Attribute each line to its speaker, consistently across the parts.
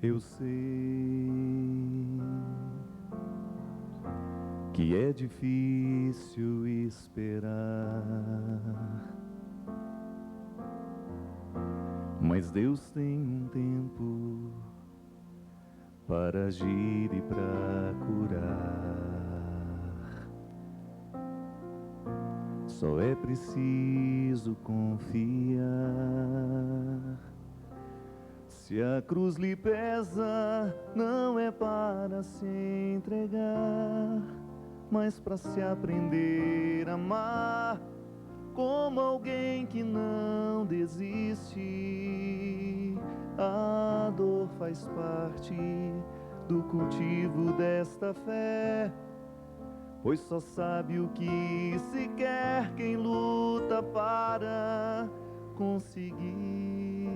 Speaker 1: Eu sei que é difícil esperar, mas Deus tem um tempo para agir e para curar. Só é preciso confiar. Se a cruz lhe pesa, não é para se entregar, mas para se aprender a amar como alguém que não desiste. A dor faz parte do cultivo desta fé, pois só sabe o que se quer quem luta para conseguir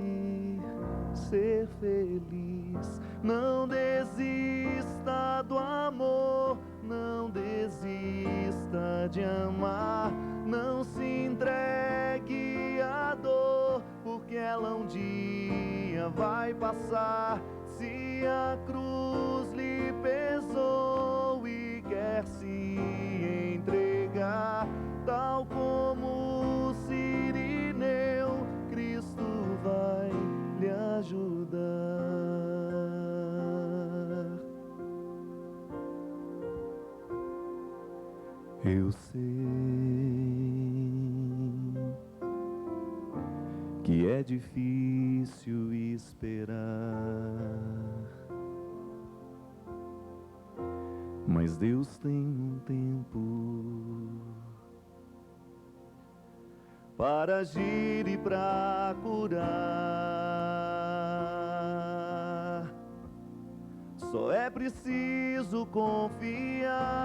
Speaker 1: ser feliz. Não desista do amor, não desista de amar, não se entregue à dor, porque ela um dia vai passar. Se a cruz lhe pesou e quer se entregar, tal como o sirineu, Cristo vai lhe ajudar. Eu sei que é difícil esperar, mas Deus tem um tempo para agir e para curar. Só é preciso confiar.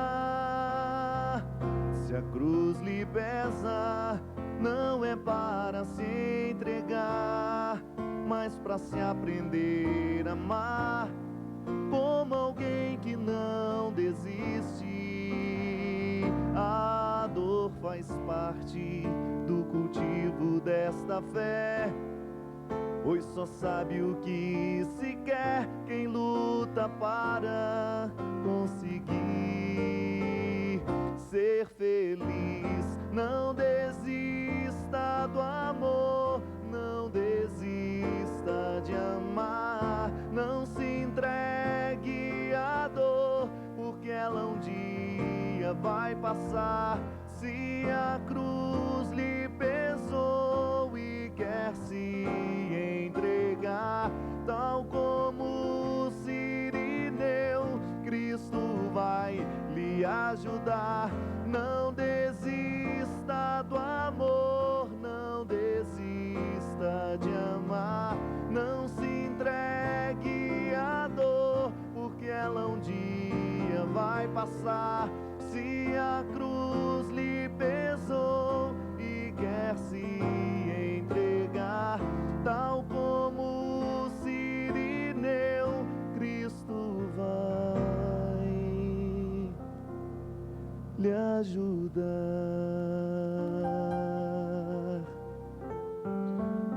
Speaker 1: Se a cruz lhe pesa, não é para se entregar, mas para se aprender a amar como alguém que não desiste. A dor faz parte do cultivo desta fé, pois só sabe o que se quer quem luta para conseguir ser feliz. Não desista do amor, não desista de amar, não se entregue à dor, porque ela um dia vai passar. Se a cruz lhe pesou e quer se entregar, tal como o sirineu, Cristo vai lhe ajudar. Não desista do amor, não desista de amar, não se entregue à dor, porque ela um dia vai passar. Se a cruz lhe pesou e quer se entregar, tal como o sirineu, Cristo vai lhe ajudar.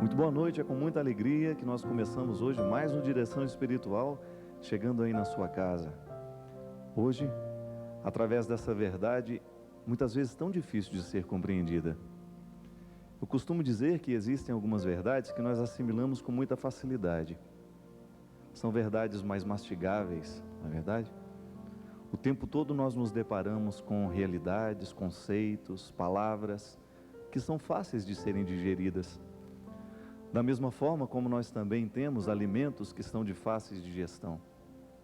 Speaker 1: Muito boa noite, é com muita alegria que nós começamos hoje mais uma Direção Espiritual, chegando aí na sua casa. Hoje, através dessa verdade, muitas vezes tão difícil de ser compreendida. Eu costumo dizer que existem algumas verdades que nós assimilamos com muita facilidade. São verdades mais mastigáveis, não é verdade? O tempo todo nós nos deparamos com realidades, conceitos, palavras que são fáceis de serem digeridas. Da mesma forma como nós também temos alimentos que são de fácil digestão.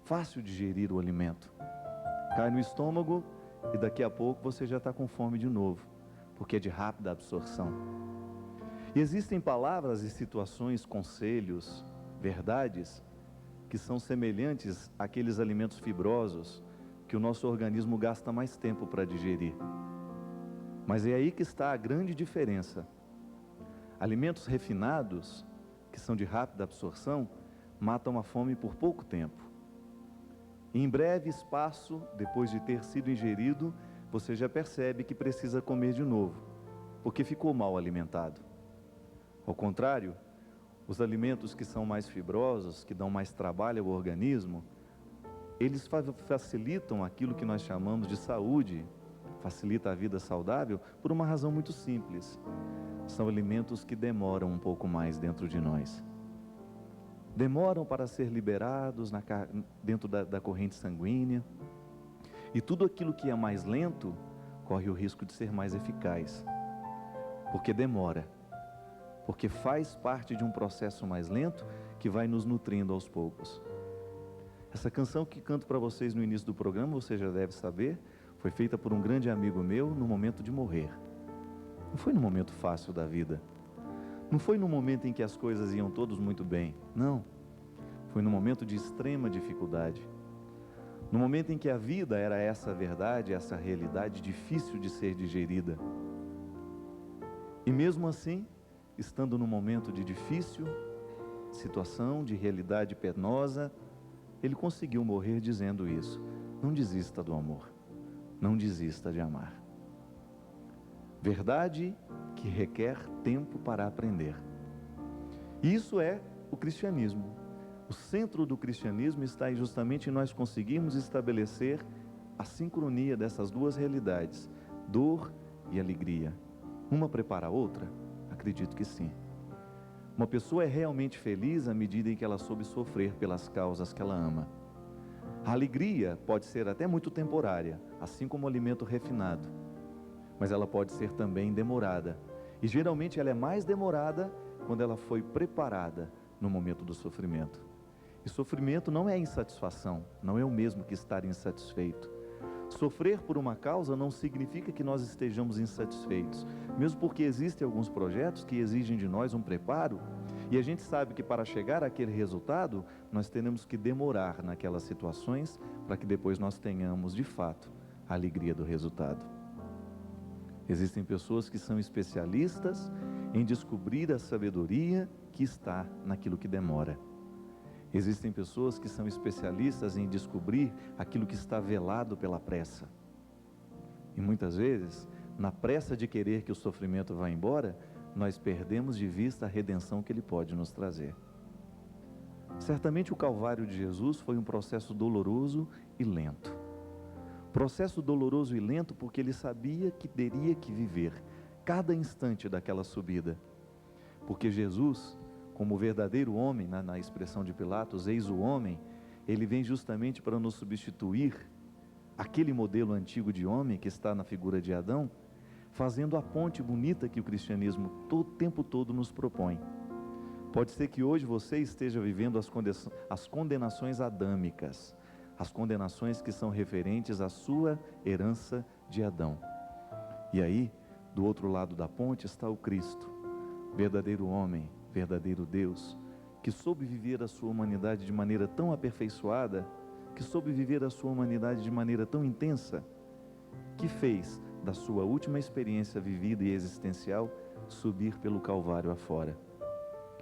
Speaker 1: Fácil digerir o alimento. Cai no estômago e daqui a pouco você já está com fome de novo, porque é de rápida absorção. E existem palavras e situações, conselhos, verdades, que são semelhantes àqueles alimentos fibrosos que o nosso organismo gasta mais tempo para digerir. Mas é aí que está a grande diferença. Alimentos refinados, que são de rápida absorção, matam a fome por pouco tempo. Em breve espaço, depois de ter sido ingerido, você já percebe que precisa comer de novo, porque ficou mal alimentado. Ao contrário, Os alimentos que são mais fibrosos, que dão mais trabalho ao organismo, eles facilitam aquilo que nós chamamos de saúde, facilita a vida saudável por uma razão muito simples. São alimentos que demoram um pouco mais dentro de nós. Demoram para ser liberados dentro da corrente sanguínea. E tudo aquilo que é mais lento, corre o risco de ser mais eficaz. Porque demora. Porque faz parte de um processo mais lento que vai nos nutrindo aos poucos. Essa canção que canto para vocês no início do programa, você já deve saber, foi feita por um grande amigo meu no momento de morrer. Não foi no momento fácil da vida. Não foi no momento em que as coisas iam todos muito bem. Não. Foi no momento de extrema dificuldade. No momento em que a vida era essa verdade, essa realidade difícil de ser digerida. E mesmo assim, estando num momento de difícil situação, de realidade penosa, ele conseguiu morrer dizendo isso: não desista do amor, não desista de amar. Verdade que requer tempo para aprender. Isso é o cristianismo. O centro do cristianismo está justamente em nós conseguirmos estabelecer a sincronia dessas duas realidades, dor e alegria. Uma prepara a outra? Acredito que sim. Uma pessoa é realmente feliz à medida em que ela soube sofrer pelas causas que ela ama. A alegria pode ser até muito temporária, assim como o alimento refinado, mas ela pode ser também demorada. E geralmente ela é mais demorada quando ela foi preparada no momento do sofrimento. E sofrimento não é insatisfação, não é o mesmo que estar insatisfeito. Sofrer por uma causa não significa que nós estejamos insatisfeitos, mesmo porque existem alguns projetos que exigem de nós um preparo, e a gente sabe que para chegar àquele resultado, nós teremos que demorar naquelas situações, para que depois nós tenhamos, de fato, a alegria do resultado. Existem pessoas que são especialistas em descobrir a sabedoria que está naquilo que demora. Existem pessoas que são especialistas em descobrir aquilo que está velado pela pressa. E muitas vezes, na pressa de querer que o sofrimento vá embora, nós perdemos de vista a redenção que ele pode nos trazer. Certamente o Calvário de Jesus foi um processo doloroso e lento. Processo doloroso e lento porque ele sabia que teria que viver cada instante daquela subida. Porque Jesus, como verdadeiro homem, na expressão de Pilatos, eis o homem, ele vem justamente para nos substituir aquele modelo antigo de homem que está na figura de Adão, fazendo a ponte bonita que o cristianismo o tempo todo nos propõe. Pode ser que hoje você esteja vivendo as condenações adâmicas, as condenações que são referentes à sua herança de Adão. E aí, do outro lado da ponte está o Cristo, verdadeiro homem, verdadeiro Deus, que soube viver a sua humanidade de maneira tão aperfeiçoada, que soube viver a sua humanidade de maneira tão intensa, que fez da sua última experiência vivida e existencial subir pelo Calvário afora,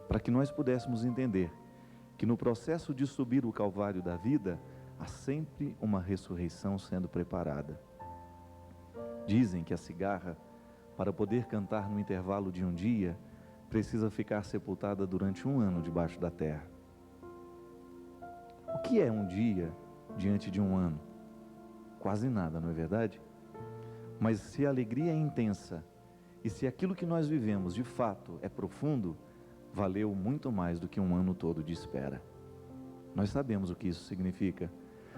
Speaker 1: para que nós pudéssemos entender que no processo de subir o Calvário da vida, há sempre uma ressurreição sendo preparada. Dizem que a cigarra, para poder cantar no intervalo de um dia, precisa ficar sepultada durante 1 ano debaixo da terra. O que é um dia diante de 1 ano? Quase nada, não é verdade? Mas se a alegria é intensa, e se aquilo que nós vivemos de fato é profundo, valeu muito mais do que 1 ano todo de espera. Nós sabemos o que isso significa.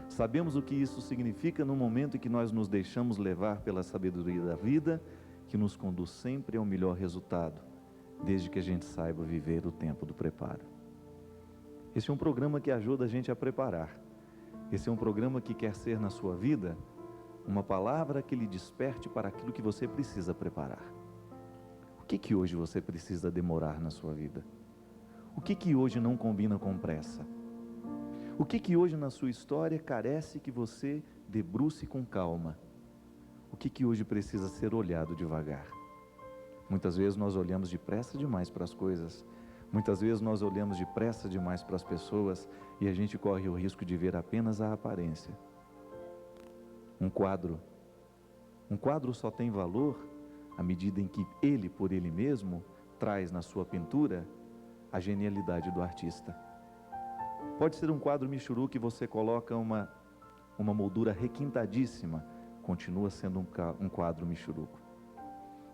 Speaker 1: Sabemos o que isso significa no momento em que nós nos deixamos levar pela sabedoria da vida, que nos conduz sempre ao melhor resultado, desde que a gente saiba viver o tempo do preparo. Esse é um programa que ajuda a gente a preparar. Esse é um programa que quer ser na sua vida uma palavra que lhe desperte para aquilo que você precisa preparar. O que hoje você precisa demorar na sua vida? O que hoje não combina com pressa? O que hoje na sua história carece que você debruce com calma? O que hoje precisa ser olhado devagar? Muitas vezes nós olhamos depressa demais para as coisas. Muitas vezes nós olhamos depressa demais para as pessoas e a gente corre o risco de ver apenas a aparência. Um quadro só tem valor à medida em que ele, por ele mesmo, traz na sua pintura a genialidade do artista. Pode ser um quadro michuru que você coloca uma moldura requintadíssima, continua sendo um quadro michuruco.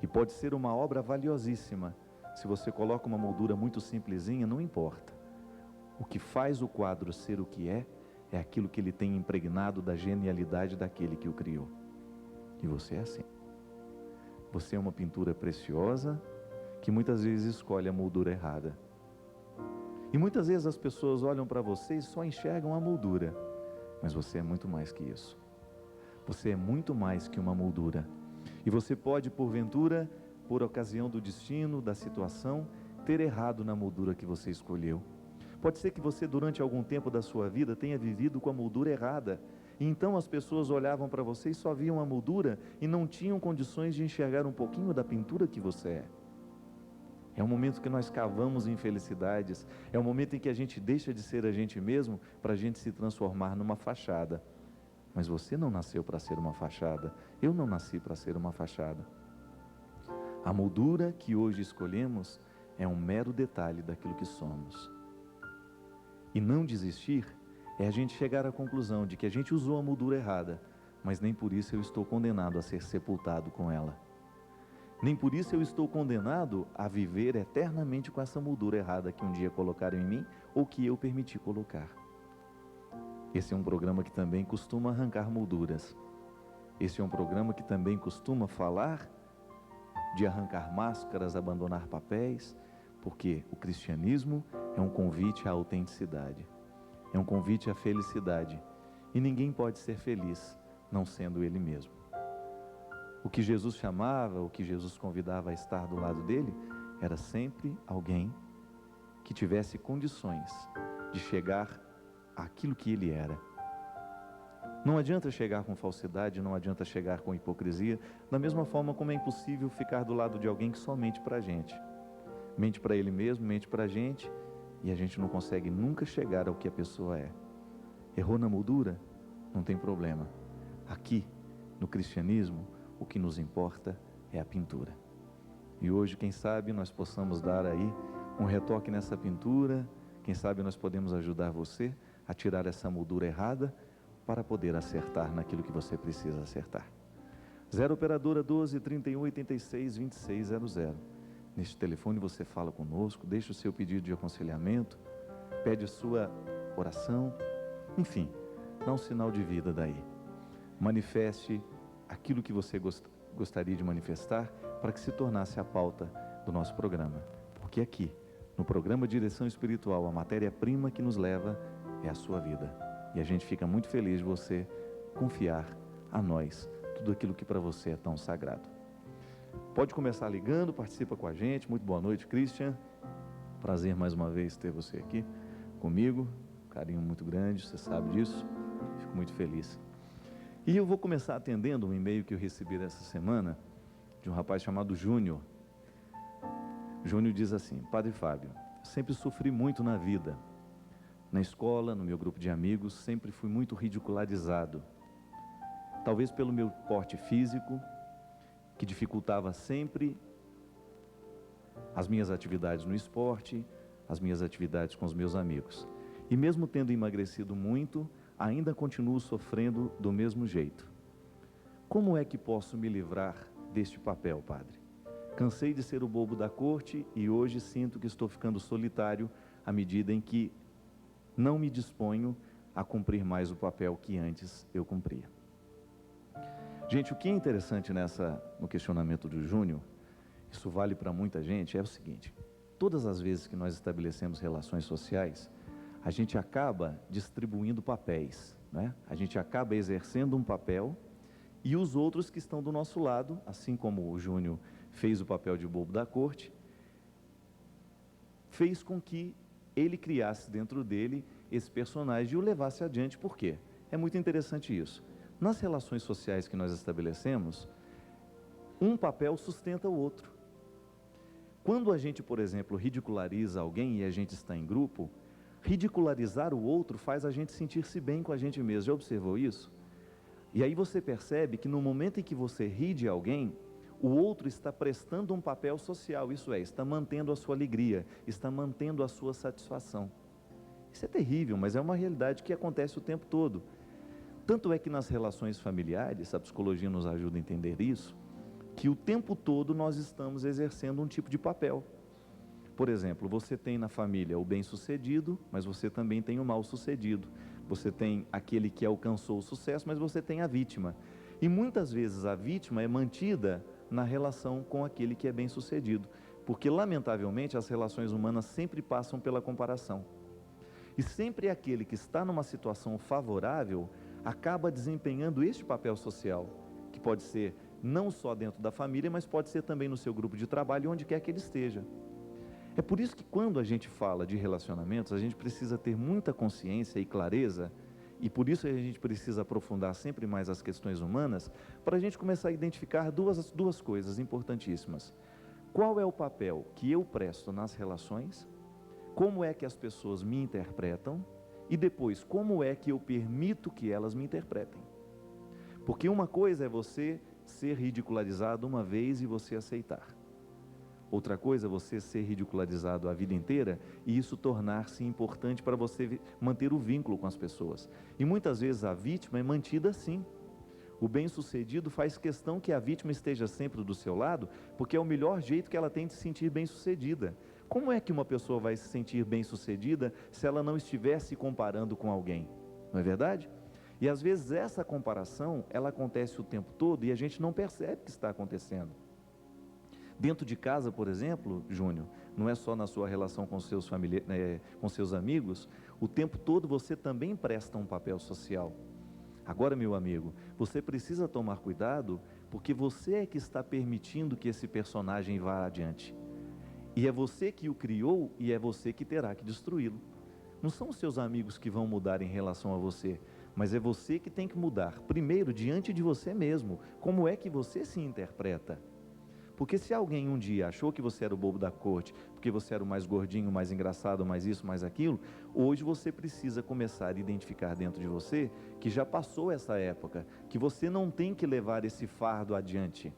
Speaker 1: E pode ser uma obra valiosíssima, se você coloca uma moldura muito simplesinha, não importa. O que faz o quadro ser o que é aquilo que ele tem impregnado da genialidade daquele que o criou. E você é assim. Você é uma pintura preciosa, que muitas vezes escolhe a moldura errada. E muitas vezes as pessoas olham para você e só enxergam a moldura. Mas você é muito mais que isso. Você é muito mais que uma moldura. E você pode, porventura, por ocasião do destino, da situação, ter errado na moldura que você escolheu. Pode ser que você, durante algum tempo da sua vida, tenha vivido com a moldura errada. E então as pessoas olhavam para você e só viam a moldura e não tinham condições de enxergar um pouquinho da pintura que você é. É um momento que nós cavamos infelicidades, é um momento em que a gente deixa de ser a gente mesmo para a gente se transformar numa fachada. Mas você não nasceu para ser uma fachada, eu não nasci para ser uma fachada. A moldura que hoje escolhemos é um mero detalhe daquilo que somos. E não desistir é a gente chegar à conclusão de que a gente usou a moldura errada, mas nem por isso eu estou condenado a ser sepultado com ela. Nem por isso eu estou condenado a viver eternamente com essa moldura errada que um dia colocaram em mim ou que eu permiti colocar. Esse é um programa que também costuma arrancar molduras. Esse é um programa que também costuma falar de arrancar máscaras, abandonar papéis, porque o cristianismo é um convite à autenticidade, é um convite à felicidade, e ninguém pode ser feliz não sendo ele mesmo. O que Jesus chamava, o que Jesus convidava a estar do lado dele, era sempre alguém que tivesse condições de chegar àquilo que ele era. Não adianta chegar com falsidade, não adianta chegar com hipocrisia, da mesma forma como é impossível ficar do lado de alguém que só mente para a gente. Mente para ele mesmo, mente para a gente, e a gente não consegue nunca chegar ao que a pessoa é. Errou na moldura? Não tem problema. Aqui, no cristianismo, o que nos importa é a pintura. E hoje, quem sabe, nós possamos dar aí um retoque nessa pintura, quem sabe nós podemos ajudar você a tirar essa moldura errada para poder acertar naquilo que você precisa acertar. 0 operadora 12 31 86 26 00. Neste telefone você fala conosco, deixa o seu pedido de aconselhamento, pede a sua oração, enfim, dá um sinal de vida daí. Manifeste aquilo que você gostaria de manifestar para que se tornasse a pauta do nosso programa. Porque aqui, no programa Direção Espiritual, a matéria-prima que nos leva é a sua vida. E a gente fica muito feliz de você confiar a nós tudo aquilo que para você é tão sagrado. Pode começar ligando, participa com a gente. Muito boa noite, Christian. Prazer mais uma vez ter você aqui comigo. Carinho muito grande, você sabe disso. Fico muito feliz. E eu vou começar atendendo um e-mail que eu recebi essa semana de um rapaz chamado Júnior. Júnior diz assim: Padre Fábio, sempre sofri muito na vida. Na escola, no meu grupo de amigos, sempre fui muito ridicularizado. Talvez pelo meu porte físico, que dificultava sempre as minhas atividades no esporte, as minhas atividades com os meus amigos. E mesmo tendo emagrecido muito, ainda continuo sofrendo do mesmo jeito. Como é que posso me livrar deste papel, Padre? Cansei de ser o bobo da corte e hoje sinto que estou ficando solitário à medida em que não me disponho a cumprir mais o papel que antes eu cumpria. Gente, o que é interessante no questionamento do Júnior, isso vale para muita gente, é o seguinte: todas as vezes que nós estabelecemos relações sociais, a gente acaba distribuindo papéis, né? A gente acaba exercendo um papel e os outros que estão do nosso lado, assim como o Júnior fez o papel de bobo da corte, fez com que ele criasse dentro dele esse personagem e o levasse adiante. Por quê? É muito interessante isso. Nas relações sociais que nós estabelecemos, um papel sustenta o outro. Quando a gente, por exemplo, ridiculariza alguém e a gente está em grupo, ridicularizar o outro faz a gente sentir-se bem com a gente mesmo. Já observou isso? E aí você percebe que no momento em que você ri de alguém, o outro está prestando um papel social, isso é, está mantendo a sua alegria, está mantendo a sua satisfação. Isso é terrível, mas é uma realidade que acontece o tempo todo. Tanto é que nas relações familiares, a psicologia nos ajuda a entender isso, que o tempo todo nós estamos exercendo um tipo de papel. Por exemplo, você tem na família o bem-sucedido, mas você também tem o mal-sucedido. Você tem aquele que alcançou o sucesso, mas você tem a vítima. E muitas vezes a vítima é mantida na relação com aquele que é bem-sucedido, porque lamentavelmente as relações humanas sempre passam pela comparação. E sempre aquele que está numa situação favorável acaba desempenhando este papel social, que pode ser não só dentro da família, mas pode ser também no seu grupo de trabalho, onde quer que ele esteja. É por isso que quando a gente fala de relacionamentos, a gente precisa ter muita consciência e clareza, e por isso a gente precisa aprofundar sempre mais as questões humanas, para a gente começar a identificar duas coisas importantíssimas. Qual é o papel que eu presto nas relações? Como é que as pessoas me interpretam? E depois, como é que eu permito que elas me interpretem? Porque uma coisa é você ser ridicularizado uma vez e você aceitar. Outra coisa é você ser ridicularizado a vida inteira e isso tornar-se importante para você manter o vínculo com as pessoas. E muitas vezes a vítima é mantida assim. O bem-sucedido faz questão que a vítima esteja sempre do seu lado, porque é o melhor jeito que ela tem de se sentir bem-sucedida. Como é que uma pessoa vai se sentir bem-sucedida se ela não estiver se comparando com alguém? Não é verdade? E às vezes essa comparação, ela acontece o tempo todo e a gente não percebe que está acontecendo. Dentro de casa, por exemplo, Júnior, não é só na sua relação com seus com seus amigos, o tempo todo você também presta um papel social. Agora, meu amigo, você precisa tomar cuidado, porque você é que está permitindo que esse personagem vá adiante. E é você que o criou e é você que terá que destruí-lo. Não são os seus amigos que vão mudar em relação a você, mas é você que tem que mudar, primeiro, diante de você mesmo. Como é que você se interpreta? Porque se alguém um dia achou que você era o bobo da corte, porque você era o mais gordinho, mais engraçado, mais isso, mais aquilo, hoje você precisa começar a identificar dentro de você que já passou essa época, que você não tem que levar esse fardo adiante.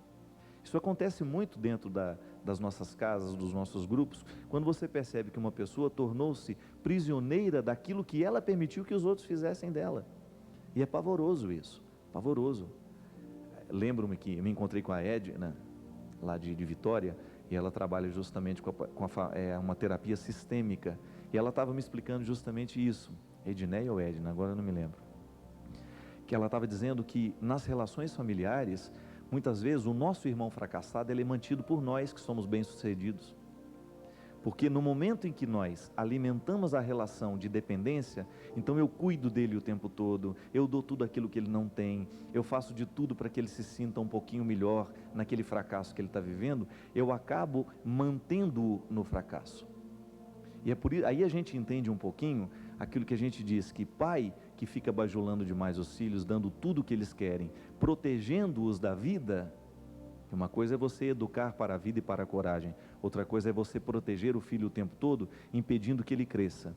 Speaker 1: Isso acontece muito dentro das nossas casas, dos nossos grupos, quando você percebe que uma pessoa tornou-se prisioneira daquilo que ela permitiu que os outros fizessem dela. E é pavoroso isso, pavoroso. Lembro-me que eu me encontrei com a Edna, lá de Vitória, e ela trabalha justamente com uma terapia sistêmica, e ela estava me explicando justamente isso, Edneia ou Edna, agora eu não me lembro, que ela estava dizendo que nas relações familiares, muitas vezes o nosso irmão fracassado, ele é mantido por nós que somos bem-sucedidos, porque no momento em que nós alimentamos a relação de dependência, então eu cuido dele o tempo todo, eu dou tudo aquilo que ele não tem, eu faço de tudo para que ele se sinta um pouquinho melhor naquele fracasso que ele está vivendo, eu acabo mantendo-o no fracasso. E é por isso, aí a gente entende um pouquinho aquilo que a gente diz, que pai que fica bajulando demais os filhos, dando tudo o que eles querem, protegendo-os da vida. Uma coisa é você educar para a vida e para a coragem, outra coisa é você proteger o filho o tempo todo, impedindo que ele cresça.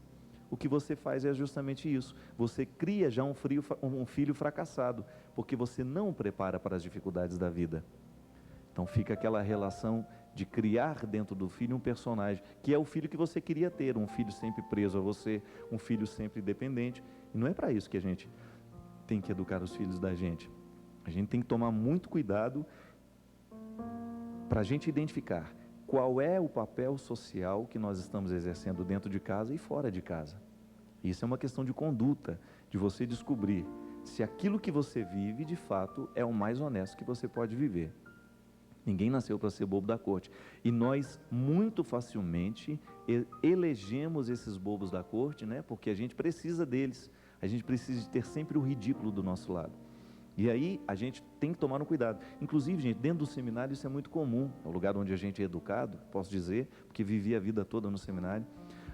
Speaker 1: O que você faz é justamente isso, você cria já um filho fracassado, porque você não o prepara para as dificuldades da vida. Então fica aquela relação de criar dentro do filho um personagem, que é o filho que você queria ter, um filho sempre preso a você, um filho sempre dependente, e não é para isso que a gente tem que educar os filhos da gente. A gente tem que tomar muito cuidado para a gente identificar qual é o papel social que nós estamos exercendo dentro de casa e fora de casa. Isso é uma questão de conduta, de você descobrir se aquilo que você vive, de fato, é o mais honesto que você pode viver. Ninguém nasceu para ser bobo da corte. E nós, muito facilmente, elegemos esses bobos da corte, né? Porque a gente precisa deles. A gente precisa de ter sempre o ridículo do nosso lado. E aí a gente tem que tomar um cuidado. Inclusive, gente, dentro do seminário isso é muito comum. É o lugar onde a gente é educado, posso dizer, porque vivi a vida toda no seminário.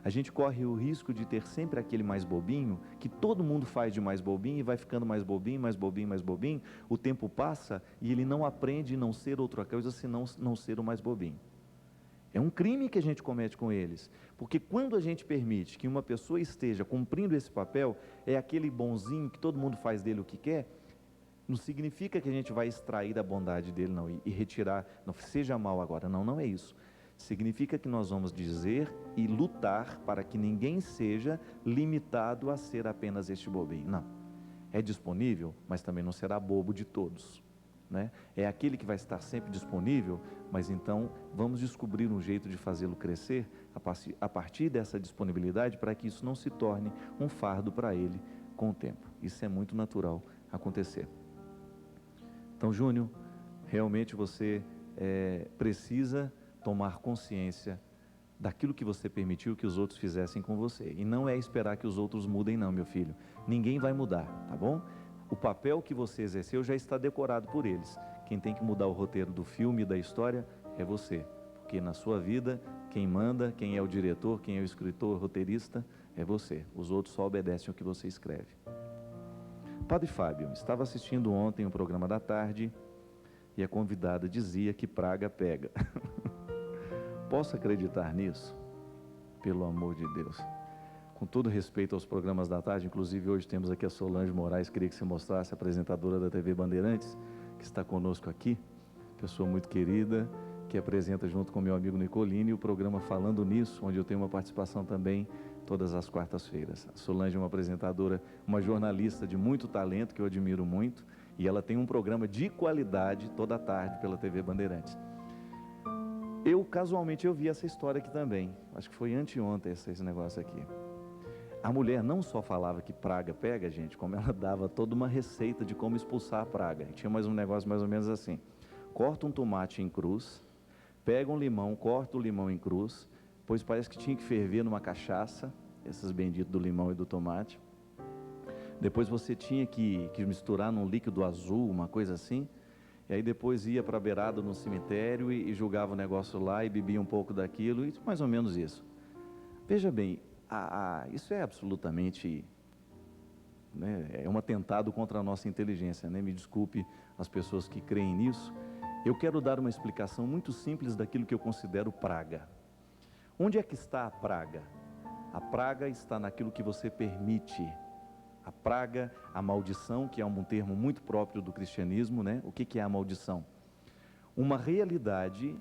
Speaker 1: A gente corre o risco de ter sempre aquele mais bobinho, que todo mundo faz de mais bobinho e vai ficando mais bobinho, mais bobinho, mais bobinho. O tempo passa e ele não aprende a não ser outra coisa senão não ser o mais bobinho. É um crime que a gente comete com eles, porque quando a gente permite que uma pessoa esteja cumprindo esse papel, é aquele bonzinho que todo mundo faz dele o que quer, Não significa que a gente vai extrair a bondade dele, não, e retirar, não seja mal agora, não, não é isso. Significa que nós vamos dizer e lutar para que ninguém seja limitado a ser apenas este bobinho. Não, é disponível, mas também não será bobo de todos, né? É aquele que vai estar sempre disponível, mas então vamos descobrir um jeito de fazê-lo crescer a partir dessa disponibilidade, para que isso não se torne um fardo para ele com o tempo. Isso é muito natural acontecer. Então, Júnior, realmente você precisa tomar consciência daquilo que você permitiu que os outros fizessem com você. E não é esperar que os outros mudem não, meu filho. Ninguém vai mudar, tá bom? O papel que você exerceu já está decorado por eles. Quem tem que mudar o roteiro do filme e da história é você. Porque na sua vida, quem manda, quem é o diretor, quem é o escritor, o roteirista, é você. Os outros só obedecem o que você escreve. Padre Fábio, estava assistindo ontem um programa da tarde e a convidada dizia que praga pega. Posso acreditar nisso? Pelo amor de Deus. Com todo respeito aos programas da tarde, inclusive hoje temos aqui a Solange Moraes, queria que você mostrasse, a apresentadora da TV Bandeirantes, que está conosco aqui, pessoa muito querida, que apresenta junto com meu amigo Nicolini o programa Falando Nisso, onde eu tenho uma participação também todas as quartas-feiras. A Solange é uma apresentadora, uma jornalista de muito talento, que eu admiro muito, e ela tem um programa de qualidade toda tarde pela TV Bandeirantes. Casualmente, eu vi essa história aqui também, acho que foi anteontem esse negócio aqui. A mulher não só falava que praga pega, gente, como ela dava toda uma receita de como expulsar a praga. E tinha mais um negócio mais ou menos assim: corta um tomate em cruz, pega um limão, corta o limão em cruz, pois parece que tinha que ferver numa cachaça, esses benditos do limão e do tomate. Depois você tinha que misturar num líquido azul, uma coisa assim. E aí depois ia para a beirada no cemitério e jogava o negócio lá e bebia um pouco daquilo, e mais ou menos isso. Veja bem, isso é absolutamente, né, é um atentado contra a nossa inteligência, né? Me desculpe as pessoas que creem nisso. Eu quero dar uma explicação muito simples daquilo que eu considero praga. Onde é que está a praga? A praga está naquilo que você permite. A praga, a maldição, que é um termo muito próprio do cristianismo, né? O que é a maldição? Uma realidade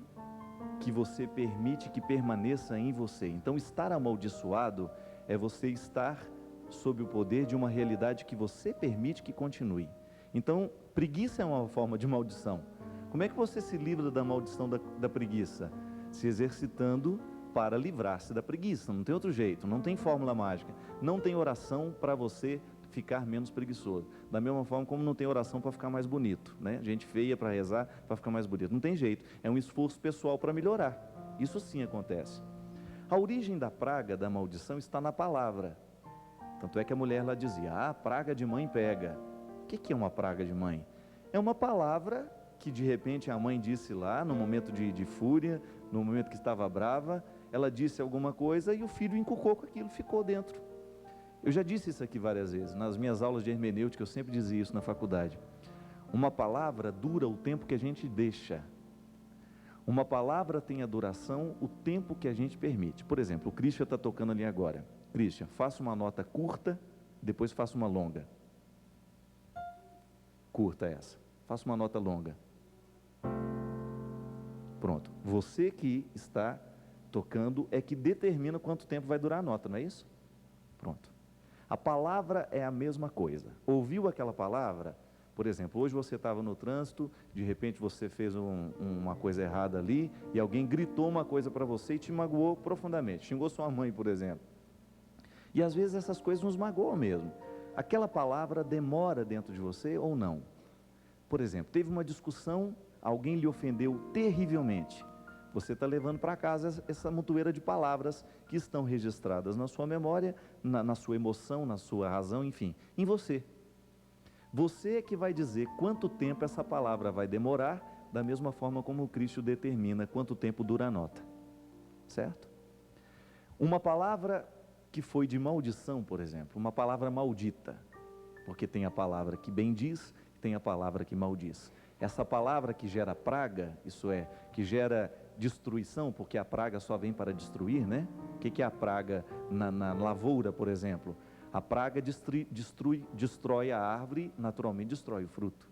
Speaker 1: que você permite que permaneça em você. Então, estar amaldiçoado é você estar sob o poder de uma realidade que você permite que continue. Então, preguiça é uma forma de maldição. Como é que você se livra da maldição da preguiça? Se exercitando para livrar-se da preguiça. Não tem outro jeito, não tem fórmula mágica. Não tem oração para você ficar menos preguiçoso. Da mesma forma como não tem oração para ficar mais bonito, né? Gente feia para rezar, para ficar mais bonito. Não tem jeito, é um esforço pessoal para melhorar. Isso sim acontece. A origem da praga, da maldição, está na palavra. Tanto é que a mulher lá dizia: praga de mãe pega. O que é uma praga de mãe? É uma palavra que de repente a mãe disse lá, no momento de fúria, no momento que estava brava, ela disse alguma coisa e o filho encucou com aquilo, ficou dentro. Eu já disse isso aqui várias vezes, nas minhas aulas de hermenêutica eu sempre dizia isso na faculdade. Uma palavra dura o tempo que a gente deixa. Uma palavra tem a duração, o tempo que a gente permite. Por exemplo, o Christian está tocando ali agora. Christian, faça uma nota curta, depois faça uma longa. Curta essa. Faça uma nota longa. Pronto. Você que está tocando é que determina quanto tempo vai durar a nota, não é isso? Pronto. A palavra é a mesma coisa. Ouviu aquela palavra? Por exemplo, hoje você estava no trânsito, de repente você fez uma coisa errada ali, e alguém gritou uma coisa para você e te magoou profundamente. Xingou sua mãe, por exemplo. E às vezes essas coisas nos magoam mesmo. Aquela palavra demora dentro de você ou não? Por exemplo, teve uma discussão, alguém lhe ofendeu terrivelmente. Você está levando para casa essa montoeira de palavras que estão registradas na sua memória, na sua emoção, na sua razão, enfim, em você. Você é que vai dizer quanto tempo essa palavra vai demorar, da mesma forma como o Cristo determina quanto tempo dura a nota. Certo? Uma palavra que foi de maldição, por exemplo, uma palavra maldita, porque tem a palavra que bendiz, tem a palavra que maldiz. Essa palavra que gera praga, isso é, que gera destruição, porque a praga só vem para destruir, né? O que é a praga na lavoura, por exemplo? A praga destrói a árvore, naturalmente destrói o fruto.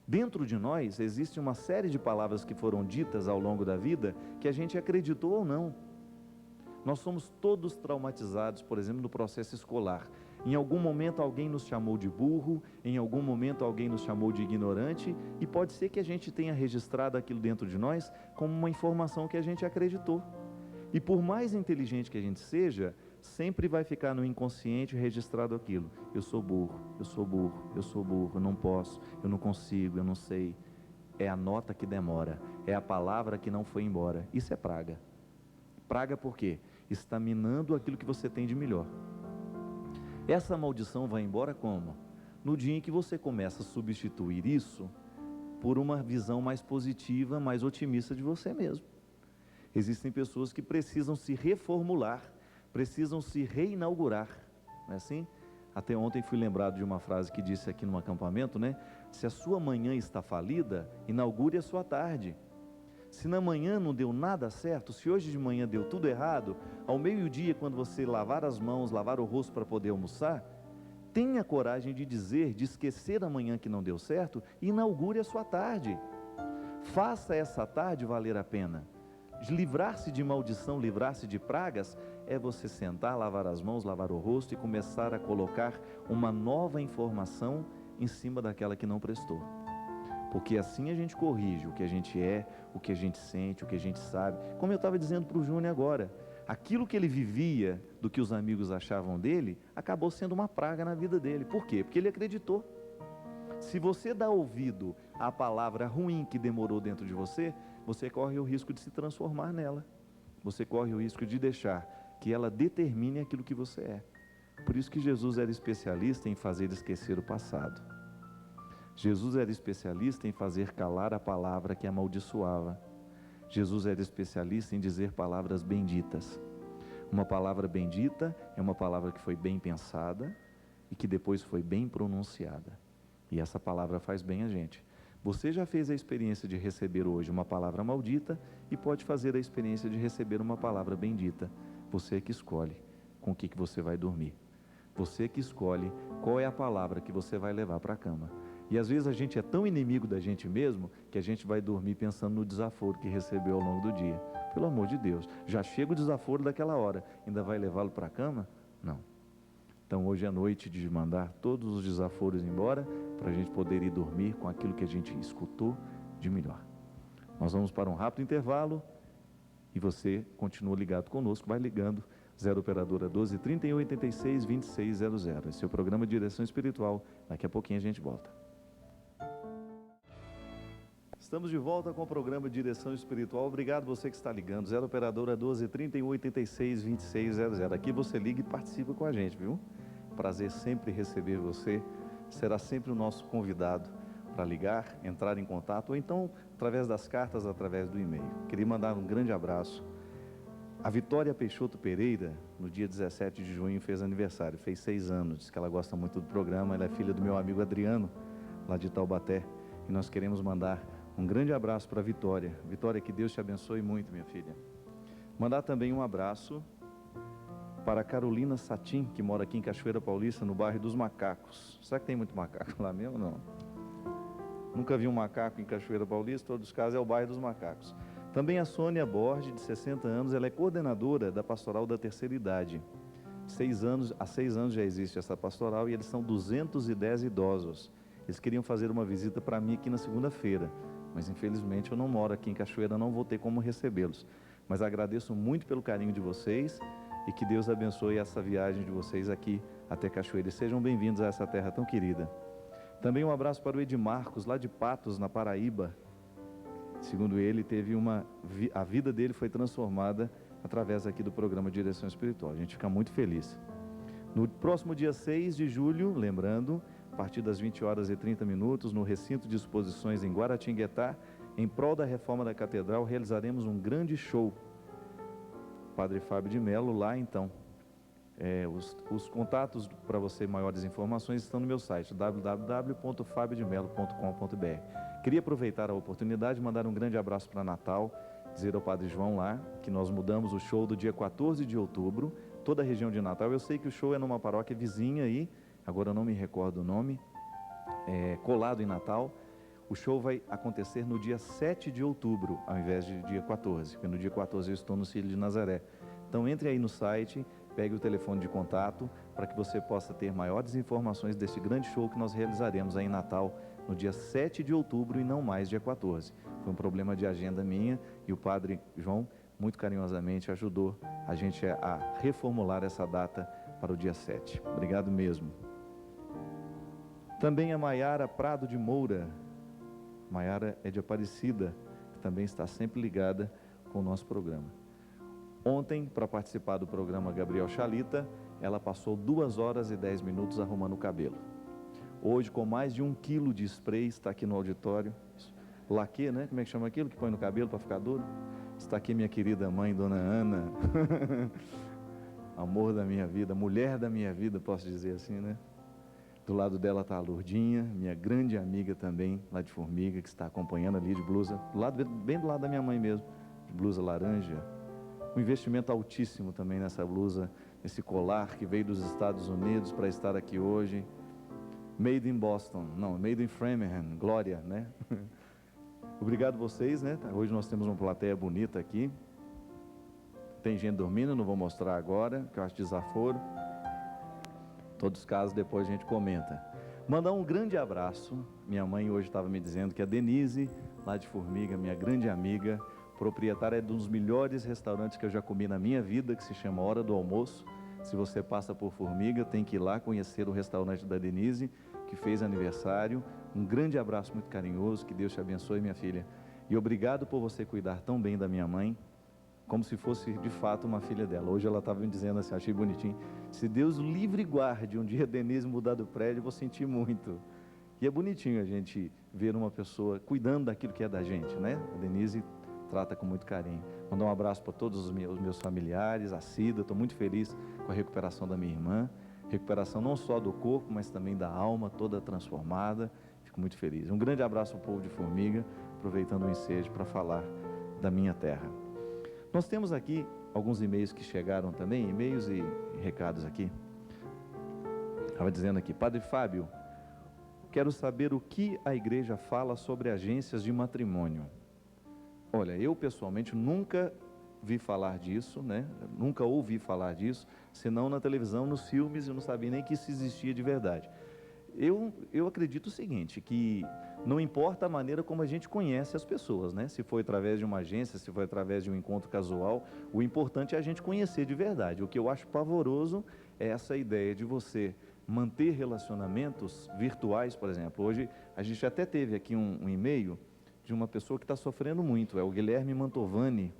Speaker 1: Dentro de nós existe uma série de palavras que foram ditas ao longo da vida que a gente acreditou ou não. Nós somos todos traumatizados, por exemplo, no processo escolar. Em algum momento alguém nos chamou de burro, em algum momento alguém nos chamou de ignorante, e pode ser que a gente tenha registrado aquilo dentro de nós como uma informação que a gente acreditou. E por mais inteligente que a gente seja, sempre vai ficar no inconsciente registrado aquilo. Eu sou burro, eu sou burro, eu sou burro, eu não posso, eu não consigo, eu não sei. É a nota que demora, é a palavra que não foi embora. Isso é praga. Praga por quê? Está minando aquilo que você tem de melhor. Essa maldição vai embora como? No dia em que você começa a substituir isso por uma visão mais positiva, mais otimista de você mesmo. Existem pessoas que precisam se reformular, precisam se reinaugurar, não é assim? Até ontem fui lembrado de uma frase que disse aqui no acampamento, né? Se a sua manhã está falida, inaugure a sua tarde. Se na manhã não deu nada certo, se hoje de manhã deu tudo errado, ao meio-dia, quando você lavar as mãos, lavar o rosto para poder almoçar, tenha coragem de dizer, de esquecer a manhã que não deu certo, e inaugure a sua tarde. Faça essa tarde valer a pena. Livrar-se de maldição, livrar-se de pragas, é você sentar, lavar as mãos, lavar o rosto e começar a colocar uma nova informação em cima daquela que não prestou. Porque assim a gente corrige o que a gente é, o que a gente sente, o que a gente sabe. Como eu estava dizendo para o Júnior agora, aquilo que ele vivia do que os amigos achavam dele, acabou sendo uma praga na vida dele. Por quê? Porque ele acreditou. Se você dá ouvido à palavra ruim que demorou dentro de você, você corre o risco de se transformar nela. Você corre o risco de deixar que ela determine aquilo que você é. Por isso que Jesus era especialista em fazer esquecer o passado. Jesus era especialista em fazer calar a palavra que amaldiçoava. Jesus era especialista em dizer palavras benditas. Uma palavra bendita é uma palavra que foi bem pensada e que depois foi bem pronunciada. E essa palavra faz bem a gente. Você já fez a experiência de receber hoje uma palavra maldita e pode fazer a experiência de receber uma palavra bendita. Você que escolhe com o que você vai dormir. Você que escolhe qual é a palavra que você vai levar para a cama. E às vezes a gente é tão inimigo da gente mesmo que a gente vai dormir pensando no desaforo que recebeu ao longo do dia. Pelo amor de Deus, já chega o desaforo daquela hora, ainda vai levá-lo para a cama? Não. Então hoje é noite de mandar todos os desaforos embora, para a gente poder ir dormir com aquilo que a gente escutou de melhor. Nós vamos para um rápido intervalo e você continua ligado conosco, vai ligando 0 operadora 12 31 86 2600. Esse é o programa Direção Espiritual. Daqui a pouquinho a gente volta. Estamos de volta com o programa Direção Espiritual. Obrigado você que está ligando. 0 operadora 12 31 86 2600. Aqui você liga e participa com a gente, viu? Prazer sempre receber você. Será sempre o nosso convidado para ligar, entrar em contato, ou então através das cartas, através do e-mail. Queria mandar um grande abraço. A Vitória Peixoto Pereira, no dia 17 de junho, fez aniversário, fez 6 anos. Diz que ela gosta muito do programa. Ela é filha do meu amigo Adriano, lá de Taubaté. E nós queremos mandar um grande abraço para a Vitória. Vitória, que Deus te abençoe muito, minha filha. Mandar também um abraço para a Carolina Satim, que mora aqui em Cachoeira Paulista, no bairro dos Macacos. Será que tem muito macaco lá mesmo? Não. Nunca vi um macaco em Cachoeira Paulista, todos os casos é o bairro dos Macacos. Também a Sônia Borges, de 60 anos, ela é coordenadora da Pastoral da Terceira Idade. Há 6 anos já existe essa pastoral e eles são 210 idosos. Eles queriam fazer uma visita para mim aqui na segunda-feira, mas infelizmente eu não moro aqui em Cachoeira, não vou ter como recebê-los. Mas agradeço muito pelo carinho de vocês e que Deus abençoe essa viagem de vocês aqui até Cachoeira. E sejam bem-vindos a essa terra tão querida. Também um abraço para o Edmarcos, lá de Patos, na Paraíba. Segundo ele, a vida dele foi transformada através aqui do programa Direção Espiritual. A gente fica muito feliz. No próximo dia 6 de julho, lembrando, a partir das 20h30, no recinto de exposições em Guaratinguetá, em prol da reforma da catedral, realizaremos um grande show. Padre Fábio de Mello, lá então. Os contatos para você, maiores informações, estão no meu site, www.fabiodemelo.com.br. Queria aproveitar a oportunidade de mandar um grande abraço para Natal, dizer ao Padre João lá, que nós mudamos o show do dia 14 de outubro, toda a região de Natal. Eu sei que o show é numa paróquia vizinha aí, agora eu não me recordo o nome, colado em Natal. O show vai acontecer no dia 7 de outubro, ao invés de dia 14, porque no dia 14 eu estou no Círio de Nazaré. Então entre aí no site, pegue o telefone de contato para que você possa ter maiores informações desse grande show que nós realizaremos aí em Natal, no dia 7 de outubro e não mais dia 14. Foi um problema de agenda minha e o padre João muito carinhosamente ajudou a gente a reformular essa data para o dia 7. Obrigado mesmo. Também a Maiara Prado de Moura. Maiara é de Aparecida, que também está sempre ligada com o nosso programa. Ontem, para participar do programa Gabriel Chalita, ela passou 2 horas e 10 minutos arrumando o cabelo. Hoje, com mais de 1 quilo de spray, está aqui no auditório. Laque, né? Como é que chama aquilo que põe no cabelo para ficar duro? Está aqui minha querida mãe, dona Ana. Amor da minha vida, mulher da minha vida, posso dizer assim, né? Do lado dela está a Lourdinha, minha grande amiga também, lá de Formiga, que está acompanhando ali de blusa, bem do lado da minha mãe mesmo, de blusa laranja. Um investimento altíssimo também nessa blusa, esse colar que veio dos Estados Unidos para estar aqui hoje. Made in Boston, não, made in Framingham, glória, né? Obrigado vocês, né? Hoje nós temos uma plateia bonita aqui. Tem gente dormindo, não vou mostrar agora, que eu acho desaforo. Todos os casos depois a gente comenta. Mandar um grande abraço. Minha mãe hoje estava me dizendo que a Denise, lá de Formiga, minha grande amiga, proprietária de um dos melhores restaurantes que eu já comi na minha vida, que se chama Hora do Almoço. Se você passa por Formiga, tem que ir lá conhecer o restaurante da Denise, que fez aniversário. Um grande abraço muito carinhoso, que Deus te abençoe, minha filha. E obrigado por você cuidar tão bem da minha mãe, como se fosse de fato uma filha dela. Hoje ela estava me dizendo assim, achei bonitinho, se Deus livre e guarde um dia a Denise mudar do prédio, eu vou sentir muito. E é bonitinho a gente ver uma pessoa cuidando daquilo que é da gente, né? A Denise trata com muito carinho. Mandar um abraço para todos os meus familiares, a Cida, estou muito feliz com a recuperação da minha irmã, recuperação não só do corpo, mas também da alma, toda transformada, fico muito feliz. Um grande abraço ao povo de Formiga, aproveitando o ensejo para falar da minha terra. Nós temos aqui alguns e-mails que chegaram também, e-mails e recados aqui. Estava dizendo aqui, Padre Fábio, quero saber o que a igreja fala sobre agências de matrimônio. Olha, eu pessoalmente nunca vi falar disso, né? Nunca ouvi falar disso, senão na televisão, nos filmes, eu não sabia nem que isso existia de verdade. Eu acredito o seguinte, que não importa a maneira como a gente conhece as pessoas, né? Se foi através de uma agência, se foi através de um encontro casual, o importante é a gente conhecer de verdade. O que eu acho pavoroso é essa ideia de você manter relacionamentos virtuais, por exemplo. Hoje a gente até teve aqui um e-mail de uma pessoa que está sofrendo muito, é o Guilherme Mantovani,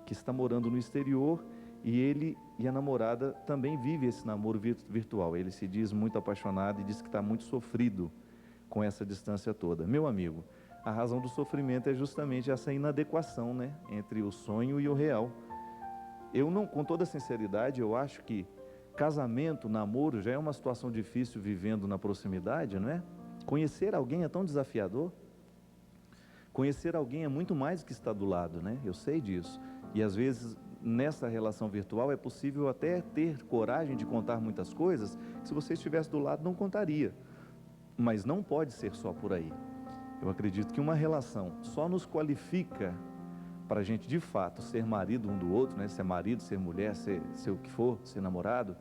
Speaker 1: que está morando no exterior, e ele e a namorada também vivem esse namoro virtual. Ele se diz muito apaixonado e diz que está muito sofrido com essa distância toda. Meu amigo, a razão do sofrimento é justamente essa inadequação, né, entre o sonho e o real. Eu não, com toda sinceridade, eu acho que casamento, namoro, já é uma situação difícil vivendo na proximidade, não é? Conhecer alguém é tão desafiador. Conhecer alguém é muito mais do que estar do lado, né? Eu sei disso. E às vezes, nessa relação virtual, é possível até ter coragem de contar muitas coisas que, se você estivesse do lado, não contaria. Mas não pode ser só por aí. Eu acredito que uma relação só nos qualifica para a gente, de fato, ser marido um do outro, né? Ser marido, ser mulher, ser o que for, ser namorado.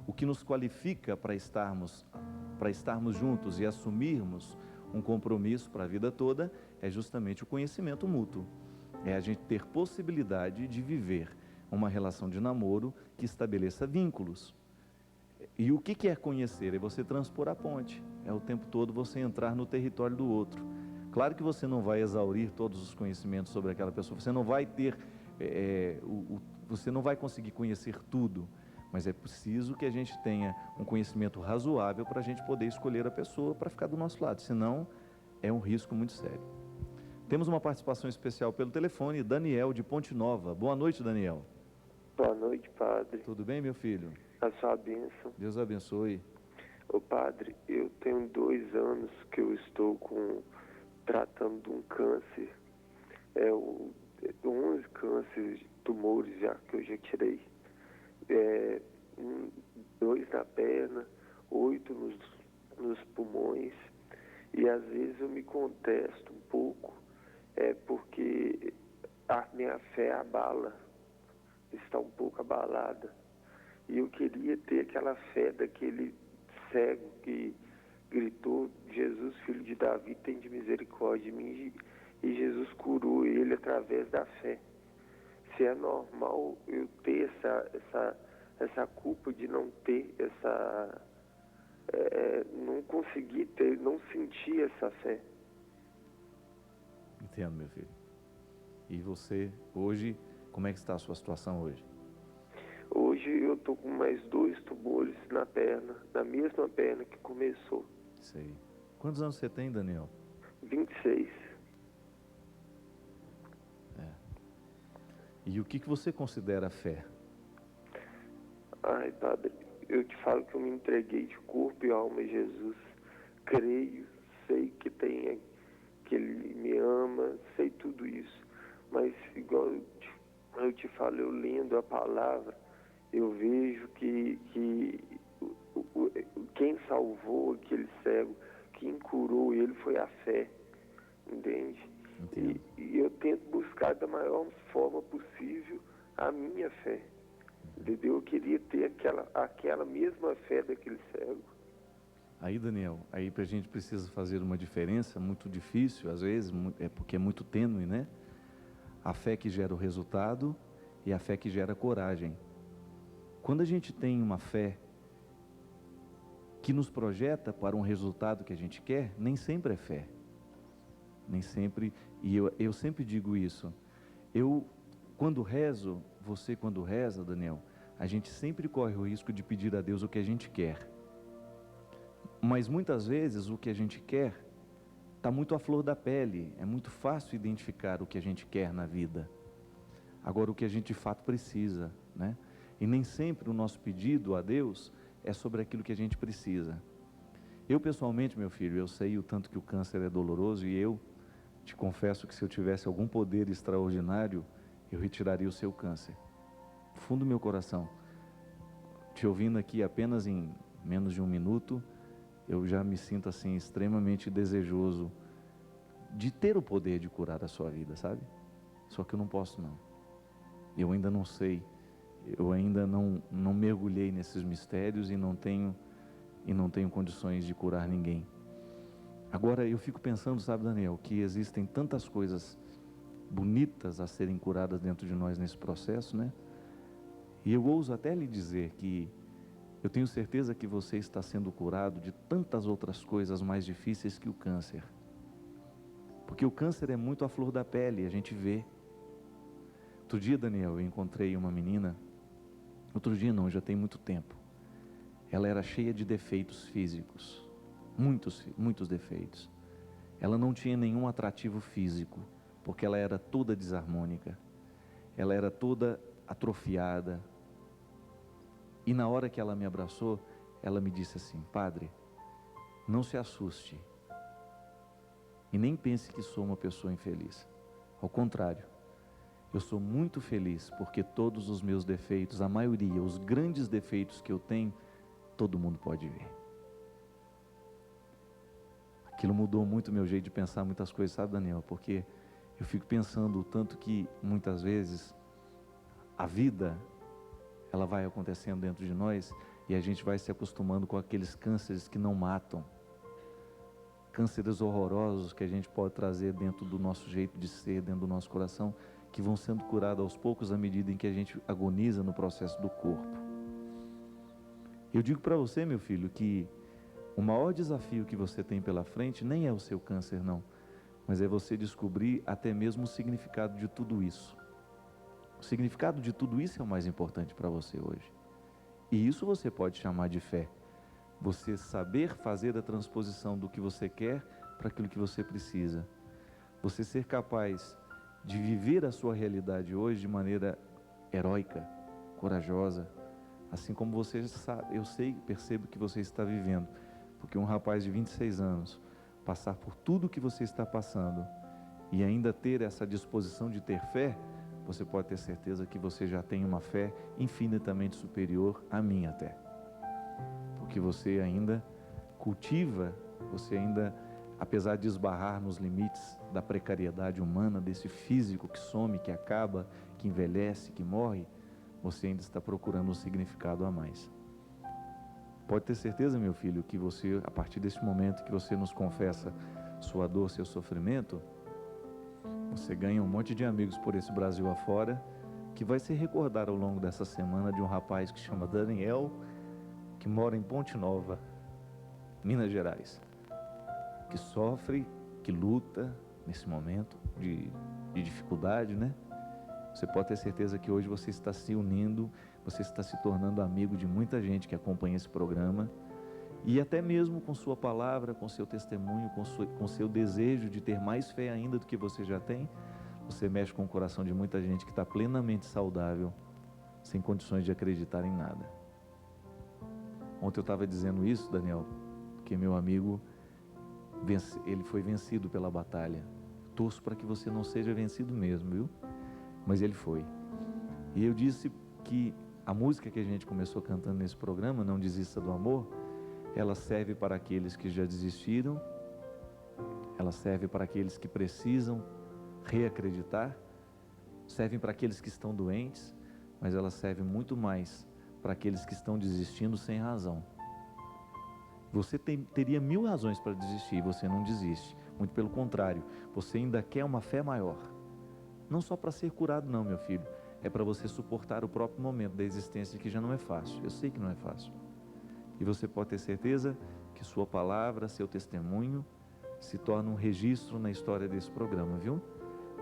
Speaker 1: O que nos qualifica para estarmos juntos e assumirmos um compromisso para a vida toda é justamente o conhecimento mútuo. É a gente ter possibilidade de viver uma relação de namoro que estabeleça vínculos. E o que é conhecer? É você transpor a ponte. É o tempo todo você entrar no território do outro. Claro que você não vai exaurir todos os conhecimentos sobre aquela pessoa. Você não vai ter, você não vai conseguir conhecer tudo. Mas é preciso que a gente tenha um conhecimento razoável para a gente poder escolher a pessoa para ficar do nosso lado. Senão, é um risco muito sério. Temos uma participação especial pelo telefone, Daniel de Ponte Nova. Boa noite, Daniel.
Speaker 2: Boa noite, padre.
Speaker 1: Tudo bem, meu filho?
Speaker 2: A sua bênção.
Speaker 1: Deus abençoe.
Speaker 2: Ô, padre, eu tenho 2 anos que eu estou tratando de um câncer. 11 cânceres, tumores que eu já tirei. 2 na perna, 8 nos pulmões. E às vezes eu me contesto um pouco, porque a minha fé abala, está um pouco abalada. E eu queria ter aquela fé daquele cego que gritou: Jesus, filho de Davi, tem de misericórdia de mim. E Jesus curou ele através da fé. Se é normal eu ter essa culpa de não ter não conseguir ter, não sentir essa fé.
Speaker 1: Entendo, meu filho. E você, hoje, como é que está a sua situação hoje?
Speaker 2: Hoje eu tô com mais 2 tumores na perna, na mesma perna que começou.
Speaker 1: Sei. Quantos anos você tem, Daniel?
Speaker 2: 26.
Speaker 1: E o que você considera fé?
Speaker 2: Ai, Padre, eu te falo que eu me entreguei de corpo e alma a Jesus. Creio, sei que Ele me ama, sei tudo isso. Mas, igual eu te falo, eu lendo a palavra, eu vejo que quem salvou aquele cego, quem curou ele foi a fé, entende?
Speaker 1: Entendo.
Speaker 2: E eu tento buscar da maior forma possível a minha fé, entendeu? Eu queria ter aquela mesma fé daquele cego.
Speaker 1: Aí, Daniel, aí a gente precisa fazer uma diferença muito difícil, às vezes, porque é muito tênue, né? A fé que gera o resultado e a fé que gera coragem. Quando a gente tem uma fé que nos projeta para um resultado que a gente quer, nem sempre é fé. Nem sempre, e eu sempre digo isso. Quando rezo, você quando reza, Daniel, a gente sempre corre o risco de pedir a Deus o que a gente quer. Mas muitas vezes o que a gente quer está muito à flor da pele, é muito fácil identificar o que a gente quer na vida. Agora, o que a gente de fato precisa, né? E nem sempre o nosso pedido a Deus é sobre aquilo que a gente precisa. Eu pessoalmente, meu filho, eu sei o tanto que o câncer é doloroso e eu te confesso que se eu tivesse algum poder extraordinário, eu retiraria o seu câncer. Fundo do meu coração. Te ouvindo aqui apenas em menos de 1 minuto, eu já me sinto assim extremamente desejoso de ter o poder de curar a sua vida, sabe? Só que eu não posso não. Eu ainda não sei, eu ainda não mergulhei nesses mistérios e não tenho condições de curar ninguém. Agora eu fico pensando, sabe, Daniel, que existem tantas coisas bonitas a serem curadas dentro de nós nesse processo, né? E eu ouso até lhe dizer que eu tenho certeza que você está sendo curado de tantas outras coisas mais difíceis que o câncer. Porque o câncer é muito à flor da pele, a gente vê. Outro dia, Daniel, eu encontrei uma menina, outro dia não, já tem muito tempo. Ela era cheia de defeitos físicos, muitos defeitos. Ela não tinha nenhum atrativo físico, porque ela era toda desarmônica. Ela era toda atrofiada. E na hora que ela me abraçou, ela me disse assim: Padre, não se assuste e nem pense que sou uma pessoa infeliz. Ao contrário, eu sou muito feliz porque todos os meus defeitos, a maioria, os grandes defeitos que eu tenho, todo mundo pode ver. Aquilo mudou muito o meu jeito de pensar muitas coisas, sabe, Daniel? Porque eu fico pensando o tanto que muitas vezes a vida ela vai acontecendo dentro de nós e a gente vai se acostumando com aqueles cânceres que não matam, cânceres horrorosos que a gente pode trazer dentro do nosso jeito de ser, dentro do nosso coração, que vão sendo curados aos poucos à medida em que a gente agoniza no processo do corpo. Eu digo para você, meu filho, que o maior desafio que você tem pela frente nem é o seu câncer, não, mas é você descobrir até mesmo o significado de tudo isso. O significado de tudo isso é o mais importante para você hoje. E isso você pode chamar de fé. Você saber fazer a transposição do que você quer para aquilo que você precisa. Você ser capaz de viver a sua realidade hoje de maneira heróica, corajosa, assim como você sabe, percebo que você está vivendo. Porque um rapaz de 26 anos, passar por tudo que você está passando e ainda ter essa disposição de ter fé, você pode ter certeza que você já tem uma fé infinitamente superior à minha até. Porque você ainda cultiva, você ainda apesar de esbarrar nos limites da precariedade humana, desse físico que some, que acaba, que envelhece, que morre, você ainda está procurando um significado a mais. Pode ter certeza, meu filho, que você, a partir desse momento que você nos confessa sua dor, seu sofrimento, você ganha um monte de amigos por esse Brasil afora, que vai se recordar ao longo dessa semana de um rapaz que chama Daniel, que mora em Ponte Nova, Minas Gerais, que sofre, que luta nesse momento de dificuldade, né? Você pode ter certeza que hoje você está se unindo, você está se tornando amigo de muita gente que acompanha esse programa, e até mesmo com sua palavra, com seu testemunho, com seu desejo de ter mais fé ainda do que você já tem, você mexe com o coração de muita gente que está plenamente saudável, sem condições de acreditar em nada. Ontem eu estava dizendo isso, Daniel, porque meu amigo, ele foi vencido pela batalha. Torço para que você não seja vencido mesmo, viu? Mas ele foi. E eu disse que a música que a gente começou cantando nesse programa, Não Desista do Amor, ela serve para aqueles que já desistiram, ela serve para aqueles que precisam reacreditar, serve para aqueles que estão doentes, mas ela serve muito mais para aqueles que estão desistindo sem razão. Você teria 1000 razões para desistir e você não desiste. Muito pelo contrário, você ainda quer uma fé maior. Não só para ser curado não, meu filho. É para você suportar o próprio momento da existência que já não é fácil. Eu sei que não é fácil. E você pode ter certeza que sua palavra, seu testemunho, se torna um registro na história desse programa, viu?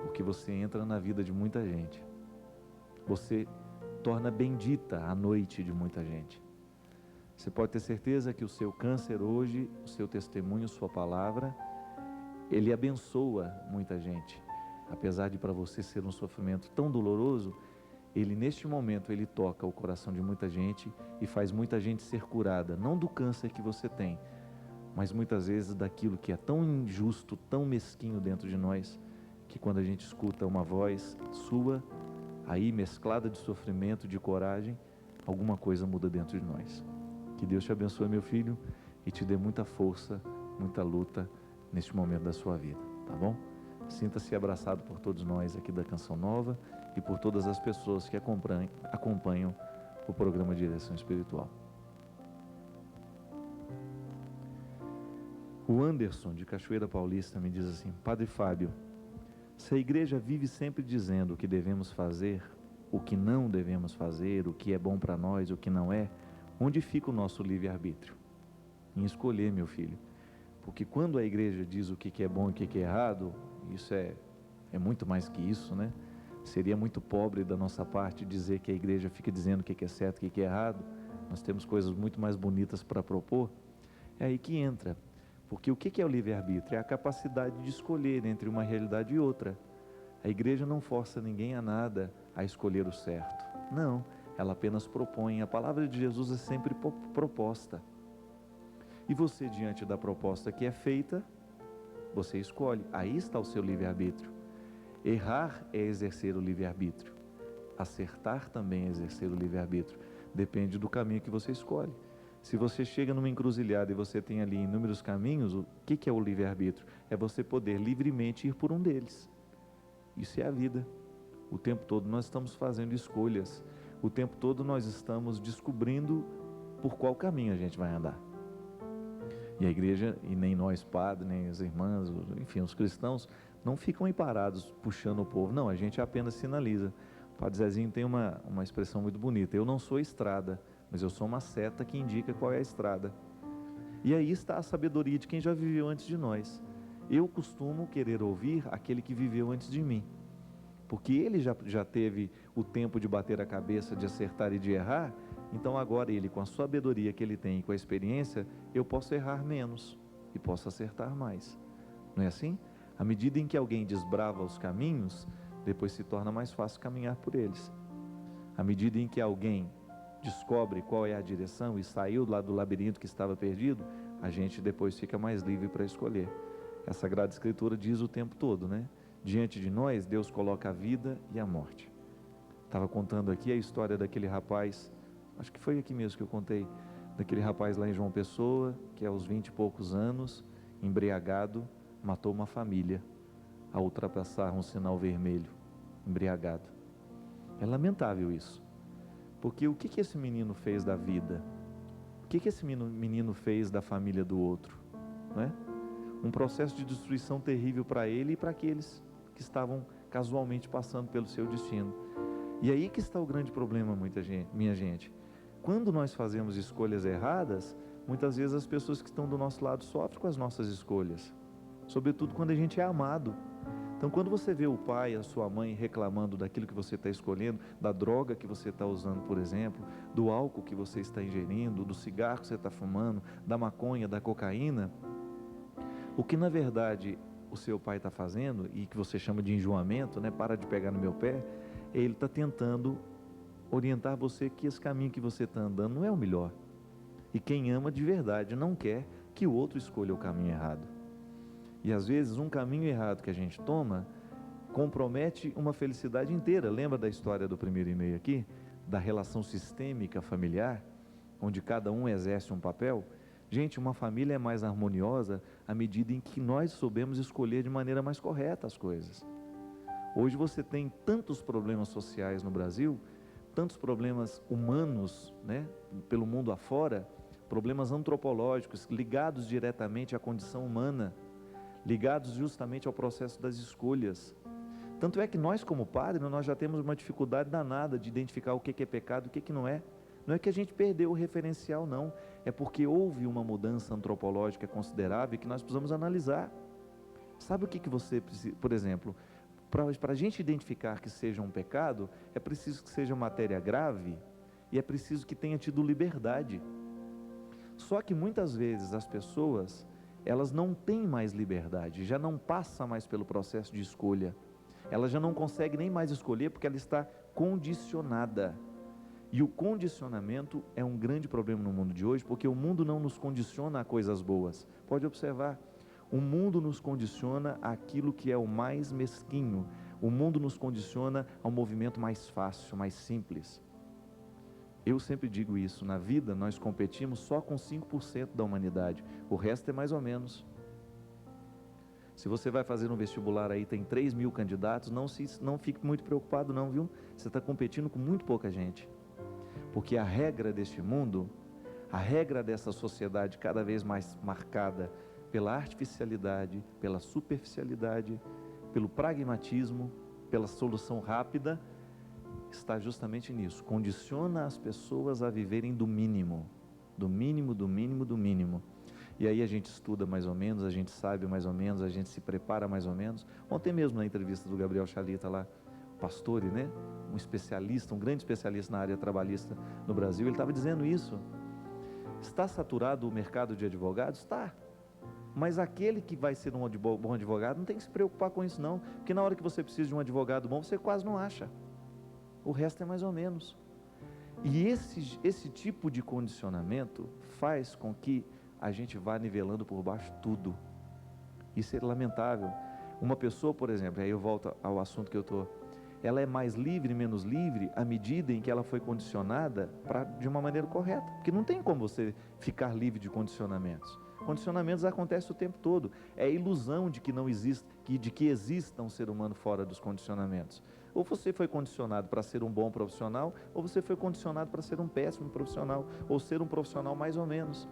Speaker 1: Porque você entra na vida de muita gente. Você torna bendita a noite de muita gente. Você pode ter certeza que o seu câncer hoje, o seu testemunho, sua palavra, ele abençoa muita gente. Apesar de para você ser um sofrimento tão doloroso, ele neste momento, ele toca o coração de muita gente e faz muita gente ser curada, não do câncer que você tem, mas muitas vezes daquilo que é tão injusto, tão mesquinho dentro de nós, que quando a gente escuta uma voz sua, aí mesclada de sofrimento, de coragem, alguma coisa muda dentro de nós. Que Deus te abençoe, meu filho, e te dê muita força, muita luta neste momento da sua vida, tá bom? Sinta-se abraçado por todos nós aqui da Canção Nova e por todas as pessoas que acompanham o programa Direção Espiritual. O Anderson, de Cachoeira Paulista, me diz assim: Padre Fábio, se a igreja vive sempre dizendo o que devemos fazer, o que não devemos fazer, o que é bom para nós, o que não é, onde fica o nosso livre-arbítrio? Em escolher, meu filho. Porque quando a igreja diz o que é bom e o que é errado, isso é muito mais que isso, né? Seria muito pobre da nossa parte dizer que a igreja fica dizendo o que é certo e o que é errado. Nós temos coisas muito mais bonitas para propor. É aí que entra. Porque o que é o livre-arbítrio? É a capacidade de escolher entre uma realidade e outra. A igreja não força ninguém a nada a escolher o certo. Não, ela apenas propõe. A palavra de Jesus é sempre proposta. E você, diante da proposta que é feita, você escolhe. Aí está o seu livre-arbítrio. Errar é exercer o livre-arbítrio. Acertar também é exercer o livre-arbítrio. Depende do caminho que você escolhe. Se você chega numa encruzilhada e você tem ali inúmeros caminhos, o que é o livre-arbítrio? É você poder livremente ir por um deles. Isso é a vida. O tempo todo nós estamos fazendo escolhas. O tempo todo nós estamos descobrindo por qual caminho a gente vai andar. E a igreja, e nem nós padres, nem as irmãs, enfim, os cristãos, não ficam aí parados puxando o povo. Não, a gente apenas sinaliza. O Padre Zezinho tem uma expressão muito bonita: eu não sou estrada, mas eu sou uma seta que indica qual é a estrada. E aí está a sabedoria de quem já viveu antes de nós. Eu costumo querer ouvir aquele que viveu antes de mim, porque ele já teve o tempo de bater a cabeça, de acertar e de errar. Então agora ele, com a sabedoria que ele tem e com a experiência, eu posso errar menos e posso acertar mais. Não é assim? À medida em que alguém desbrava os caminhos, depois se torna mais fácil caminhar por eles. À medida em que alguém descobre qual é a direção e saiu lá do labirinto que estava perdido, a gente depois fica mais livre para escolher. A Sagrada Escritura diz o tempo todo, né? Diante de nós, Deus coloca a vida e a morte. Estava contando aqui a história daquele rapaz, acho que foi aqui mesmo que eu contei, daquele rapaz lá em João Pessoa, que aos 20 e poucos anos, embriagado, matou uma família ao ultrapassar um sinal vermelho, embriagado. É lamentável isso, porque o que esse menino fez da vida? O que esse menino fez da família do outro? Não é? Um processo de destruição terrível para ele e para aqueles que estavam casualmente passando pelo seu destino. E aí que está o grande problema, minha gente. Quando nós fazemos escolhas erradas, muitas vezes as pessoas que estão do nosso lado sofrem com as nossas escolhas, sobretudo quando a gente é amado. Então, quando você vê o pai, a sua mãe reclamando daquilo que você está escolhendo, da droga que você está usando, por exemplo, do álcool que você está ingerindo, do cigarro que você está fumando, da maconha, da cocaína, o que na verdade o seu pai está fazendo, e que você chama de enjoamento, né? Para de pegar no meu pé, ele está tentando orientar você que esse caminho que você está andando não é o melhor. E quem ama de verdade não quer que o outro escolha o caminho errado. E às vezes um caminho errado que a gente toma compromete uma felicidade inteira. Lembra da história do primeiro e-mail aqui? Da relação sistêmica familiar, onde cada um exerce um papel? Gente, uma família é mais harmoniosa à medida em que nós soubemos escolher de maneira mais correta as coisas. Hoje você tem tantos problemas sociais no Brasil, tantos problemas humanos, né, pelo mundo afora, problemas antropológicos ligados diretamente à condição humana, ligados justamente ao processo das escolhas. Tanto é que nós, como padres, nós já temos uma dificuldade danada de identificar o que é pecado e o que não é. Não é que a gente perdeu o referencial, não. É porque houve uma mudança antropológica considerável que nós precisamos analisar. Sabe o que você precisa, por exemplo, para a gente identificar que seja um pecado, é preciso que seja matéria grave e é preciso que tenha tido liberdade. Só que muitas vezes as pessoas, elas não têm mais liberdade, já não passa mais pelo processo de escolha. Ela já não consegue nem mais escolher porque ela está condicionada. E o condicionamento é um grande problema no mundo de hoje, porque o mundo não nos condiciona a coisas boas. Pode observar, o mundo nos condiciona àquilo que é o mais mesquinho. O mundo nos condiciona ao movimento mais fácil, mais simples. Eu sempre digo isso, na vida nós competimos só com 5% da humanidade, o resto é mais ou menos. Se você vai fazer um vestibular aí, tem 3.000 candidatos, não fique muito preocupado não, viu? Você está competindo com muito pouca gente. Porque a regra deste mundo, a regra dessa sociedade cada vez mais marcada pela artificialidade, pela superficialidade, pelo pragmatismo, pela solução rápida, está justamente nisso. Condiciona as pessoas a viverem do mínimo, do mínimo, do mínimo, do mínimo. E aí a gente estuda mais ou menos, a gente sabe mais ou menos, a gente se prepara mais ou menos. Ontem mesmo na entrevista do Gabriel Chalita lá, Pastore, né? Um especialista, um grande especialista na área trabalhista no Brasil, ele estava dizendo isso. Está saturado o mercado de advogados? Está. Mas aquele que vai ser um bom advogado não tem que se preocupar com isso não, porque na hora que você precisa de um advogado bom, você quase não acha. O resto é mais ou menos. E esse tipo de condicionamento faz com que a gente vá nivelando por baixo tudo. Isso é lamentável. Uma pessoa, por exemplo, aí eu volto ao assunto que eu estou, ela é mais livre, menos livre, à medida em que ela foi condicionada de uma maneira correta. Porque não tem como você ficar livre de condicionamentos. Condicionamentos acontecem o tempo todo. É a ilusão de que não existe, de que exista um ser humano fora dos condicionamentos. Ou você foi condicionado para ser um bom profissional, ou você foi condicionado para ser um péssimo profissional, ou ser um profissional mais ou menos.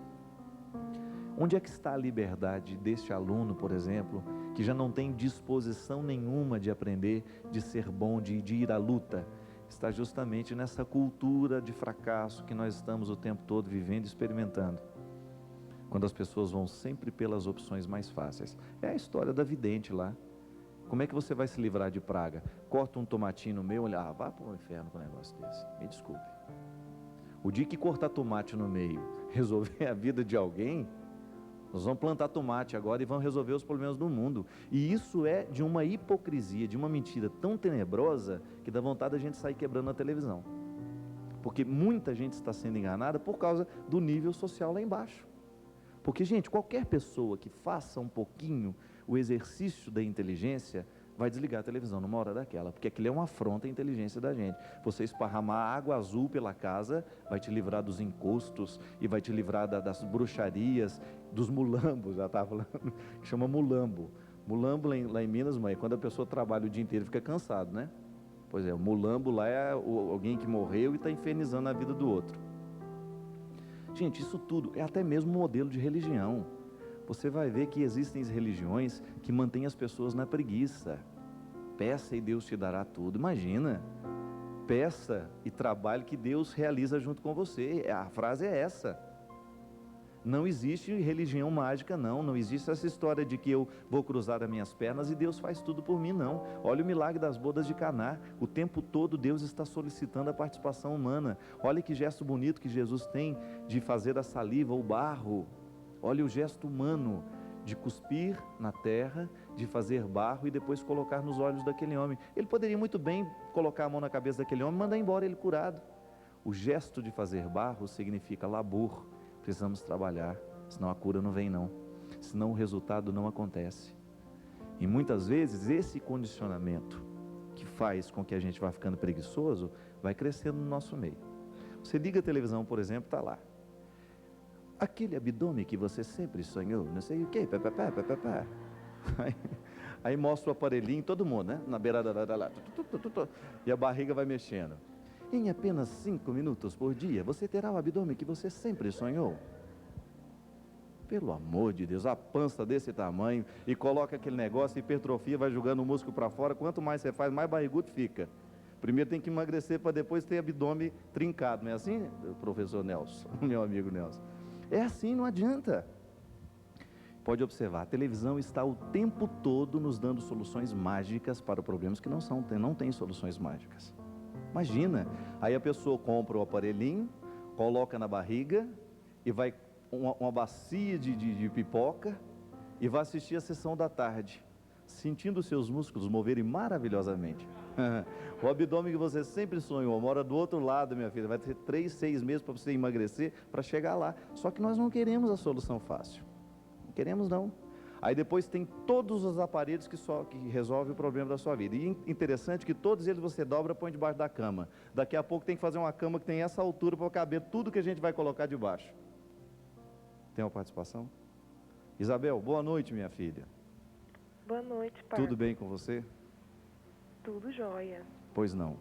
Speaker 1: Onde é que está a liberdade deste aluno, por exemplo, que já não tem disposição nenhuma de aprender, de ser bom, de ir à luta? Está justamente nessa cultura de fracasso que nós estamos o tempo todo vivendo e experimentando. Quando as pessoas vão sempre pelas opções mais fáceis. É a história da vidente lá. Como é que você vai se livrar de praga? Corta um tomatinho no meio, olha, vá para o inferno com um negócio desse. Me desculpe. O dia que cortar tomate no meio resolver a vida de alguém, nós vamos plantar tomate agora e vamos resolver os problemas do mundo. E isso é de uma hipocrisia, de uma mentira tão tenebrosa que dá vontade da gente sair quebrando a televisão. Porque muita gente está sendo enganada por causa do nível social lá embaixo. Porque, gente, qualquer pessoa que faça um pouquinho o exercício da inteligência vai desligar a televisão numa hora daquela, porque aquilo é uma afronta à inteligência da gente. Você esparramar água azul pela casa vai te livrar dos encostos e vai te livrar das bruxarias, dos mulambos, já estava falando, que chama mulambo. Mulambo lá em Minas, mãe, quando a pessoa trabalha o dia inteiro fica cansado, né? Pois é, o mulambo lá é alguém que morreu e está infernizando a vida do outro. Gente, isso tudo é até mesmo um modelo de religião. Você vai ver que existem religiões que mantêm as pessoas na preguiça. Peça e Deus te dará tudo. Imagina, peça e trabalhe que Deus realiza junto com você. A frase é essa. Não existe religião mágica, não existe essa história de que eu vou cruzar as minhas pernas e Deus faz tudo por mim, não. Olha o milagre das bodas de Caná, o tempo todo Deus está solicitando a participação humana. Olha que gesto bonito que Jesus tem de fazer a saliva, o barro. Olha o gesto humano de cuspir na terra, de fazer barro e depois colocar nos olhos daquele homem. Ele poderia muito bem colocar a mão na cabeça daquele homem e mandar embora ele curado. O gesto de fazer barro significa labor. Precisamos trabalhar, senão a cura não vem não. Senão o resultado não acontece. E muitas vezes esse condicionamento que faz com que a gente vá ficando preguiçoso, vai crescendo no nosso meio. Você liga a televisão, por exemplo, está lá. Aquele abdômen que você sempre sonhou, não sei o que, aí mostra o aparelhinho, todo mundo, né? Na beirada lá, e a barriga vai mexendo. Em apenas 5 minutos por dia, você terá o abdômen que você sempre sonhou. Pelo amor de Deus, a pança desse tamanho, e coloca aquele negócio, hipertrofia, vai jogando o músculo para fora. Quanto mais você faz, mais barrigudo fica. Primeiro tem que emagrecer para depois ter abdômen trincado, não é assim, professor Nelson, meu amigo Nelson? É assim, não adianta. Pode observar, a televisão está o tempo todo nos dando soluções mágicas para problemas que não tem soluções mágicas. Imagina, aí a pessoa compra o aparelhinho, coloca na barriga e vai uma bacia de pipoca e vai assistir a sessão da tarde, sentindo os seus músculos moverem maravilhosamente. O abdômen que você sempre sonhou mora do outro lado, minha filha. Vai ter 3, 6 meses para você emagrecer, para chegar lá. Só que nós não queremos a solução fácil. Não queremos não. Aí depois tem todos os aparelhos que resolvem o problema da sua vida. E interessante que todos eles você dobra e põe debaixo da cama. Daqui a pouco tem que fazer uma cama que tem essa altura para caber tudo que a gente vai colocar debaixo. Tem uma participação? Isabel, boa noite, minha filha.
Speaker 3: Boa noite, padre.
Speaker 1: Tudo bem com você?
Speaker 3: Tudo jóia.
Speaker 1: Pois não.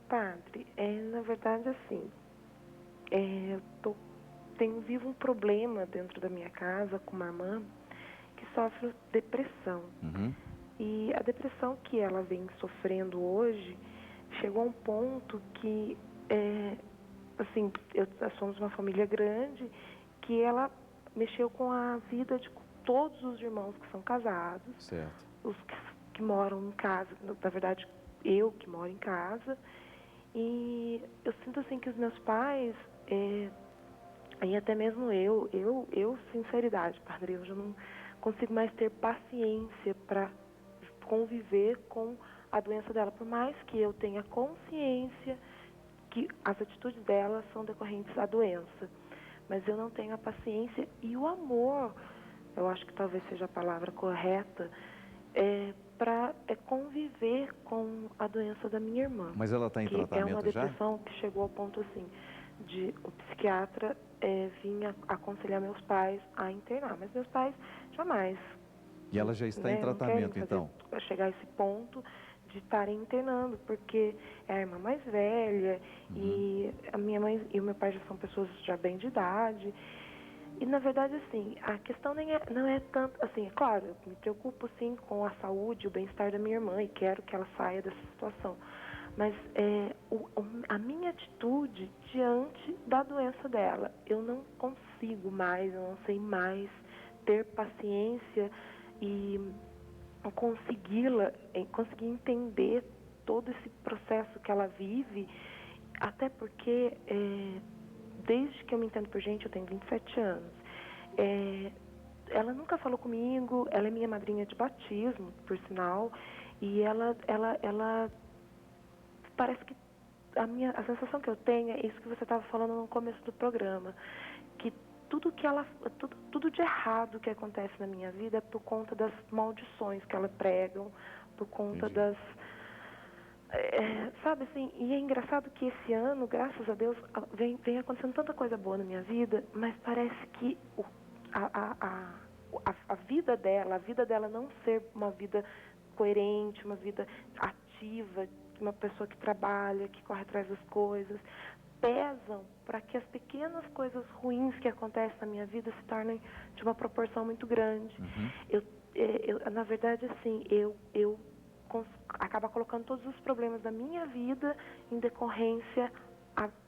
Speaker 3: Padre, na verdade assim, vivo um problema dentro da minha casa com uma irmã que sofre depressão.
Speaker 1: Uhum.
Speaker 3: E a depressão que ela vem sofrendo hoje chegou a um ponto que, assim, nós somos uma família grande, que ela mexeu com a vida de todos os irmãos que são casados,
Speaker 1: Certo.
Speaker 3: os que moram em casa, na verdade, eu que moro em casa, e eu sinto assim que os meus pais, e até mesmo eu, sinceridade, padre, eu já não consigo mais ter paciência para conviver com a doença dela, por mais que eu tenha consciência que as atitudes dela são decorrentes da doença, mas eu não tenho a paciência e o amor, eu acho que talvez seja a palavra correta, para conviver com a doença da minha irmã.
Speaker 1: Mas ela está em tratamento já?
Speaker 3: É uma depressão que chegou ao ponto assim, de o psiquiatra vinha aconselhar meus pais a internar, mas meus pais jamais.
Speaker 1: E ela já está em tratamento, então?
Speaker 3: Chegar a esse ponto de estarem internando, porque é a irmã mais velha, e a minha mãe e o meu pai já são pessoas já bem de idade. E, na verdade, assim, a questão não é tanto, assim, é claro, eu me preocupo, sim, com a saúde e o bem-estar da minha irmã e quero que ela saia dessa situação. Mas a minha atitude diante da doença dela, eu não consigo mais, eu não sei mais ter paciência e conseguir entender todo esse processo que ela vive, até porque desde que eu me entendo por gente, eu tenho 27 anos, ela nunca falou comigo, ela é minha madrinha de batismo, por sinal, e ela parece que a sensação que eu tenho é isso que você estava falando no começo do programa, que tudo de errado que acontece na minha vida é por conta das maldições que ela pregam, por conta das... sabe assim, e é engraçado que esse ano, graças a Deus, vem acontecendo tanta coisa boa na minha vida, mas parece que a vida dela não ser uma vida coerente, uma vida ativa, uma pessoa que trabalha, que corre atrás das coisas, pesam para que as pequenas coisas ruins que acontecem na minha vida se tornem de uma proporção muito grande. Na verdade, assim, eu acabo colocando todos os problemas da minha vida em decorrência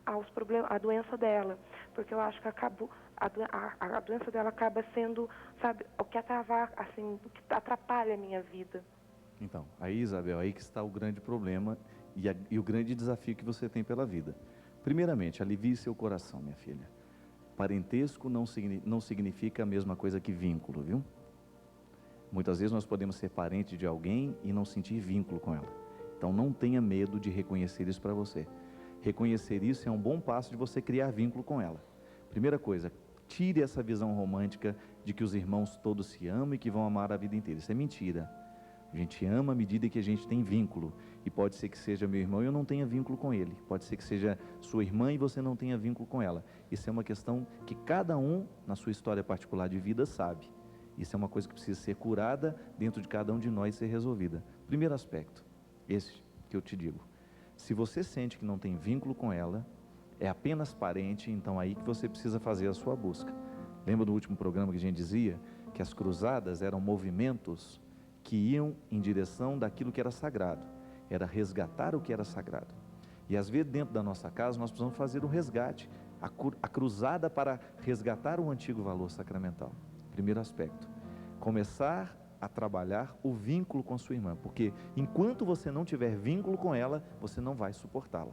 Speaker 3: aos problemas, a doença dela, porque eu acho que a doença dela acaba sendo, sabe, o que atrapalha a minha vida.
Speaker 1: Então, aí, Isabel, aí que está o grande problema e o grande desafio que você tem pela vida. Primeiramente, alivie seu coração, minha filha. Parentesco não significa a mesma coisa que vínculo, viu? Muitas vezes nós podemos ser parente de alguém e não sentir vínculo com ela. Então não tenha medo de reconhecer isso para você. Reconhecer isso é um bom passo de você criar vínculo com ela. Primeira coisa, tire essa visão romântica de que os irmãos todos se amam e que vão amar a vida inteira. Isso é mentira. A gente ama à medida que a gente tem vínculo. E pode ser que seja meu irmão e eu não tenha vínculo com ele. Pode ser que seja sua irmã e você não tenha vínculo com ela. Isso é uma questão que cada um, na sua história particular de vida, sabe. Isso é uma coisa que precisa ser curada dentro de cada um de nós e ser resolvida. Primeiro aspecto, esse que eu te digo. Se você sente que não tem vínculo com ela, é apenas parente, então aí que você precisa fazer a sua busca. Lembra do último programa que a gente dizia que as cruzadas eram movimentos que iam em direção daquilo que era sagrado, era resgatar o que era sagrado. E às vezes dentro da nossa casa nós precisamos fazer um resgate, a cruzada para resgatar o antigo valor sacramental. Primeiro aspecto, começar a trabalhar o vínculo com a sua irmã, porque enquanto você não tiver vínculo com ela, você não vai suportá-la.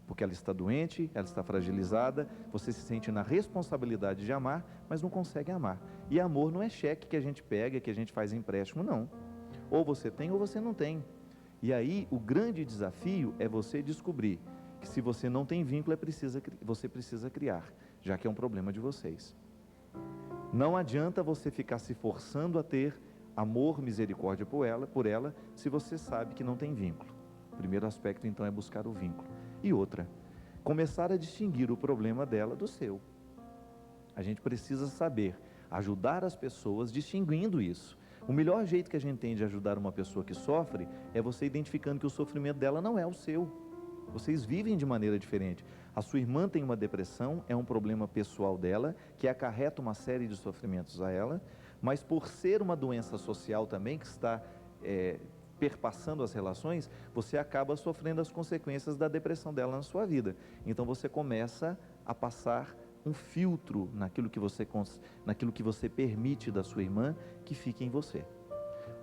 Speaker 1: Porque ela está doente, ela está fragilizada, você se sente na responsabilidade de amar, mas não consegue amar. E amor não é cheque que a gente pega, que a gente faz empréstimo, não. Ou você tem ou você não tem. E aí o grande desafio é você descobrir que se você não tem vínculo, você precisa criar, já que é um problema de vocês. Não adianta você ficar se forçando a ter amor, misericórdia por ela, se você sabe que não tem vínculo. O primeiro aspecto então é buscar o vínculo. E outra, começar a distinguir o problema dela do seu. A gente precisa saber ajudar as pessoas distinguindo isso. O melhor jeito que a gente tem de ajudar uma pessoa que sofre é você identificando que o sofrimento dela não é o seu. Vocês vivem de maneira diferente. A sua irmã tem uma depressão, é um problema pessoal dela, que acarreta uma série de sofrimentos a ela, mas por ser uma doença social também, que está perpassando as relações, você acaba sofrendo as consequências da depressão dela na sua vida. Então você começa a passar um filtro naquilo que você permite da sua irmã que fique em você.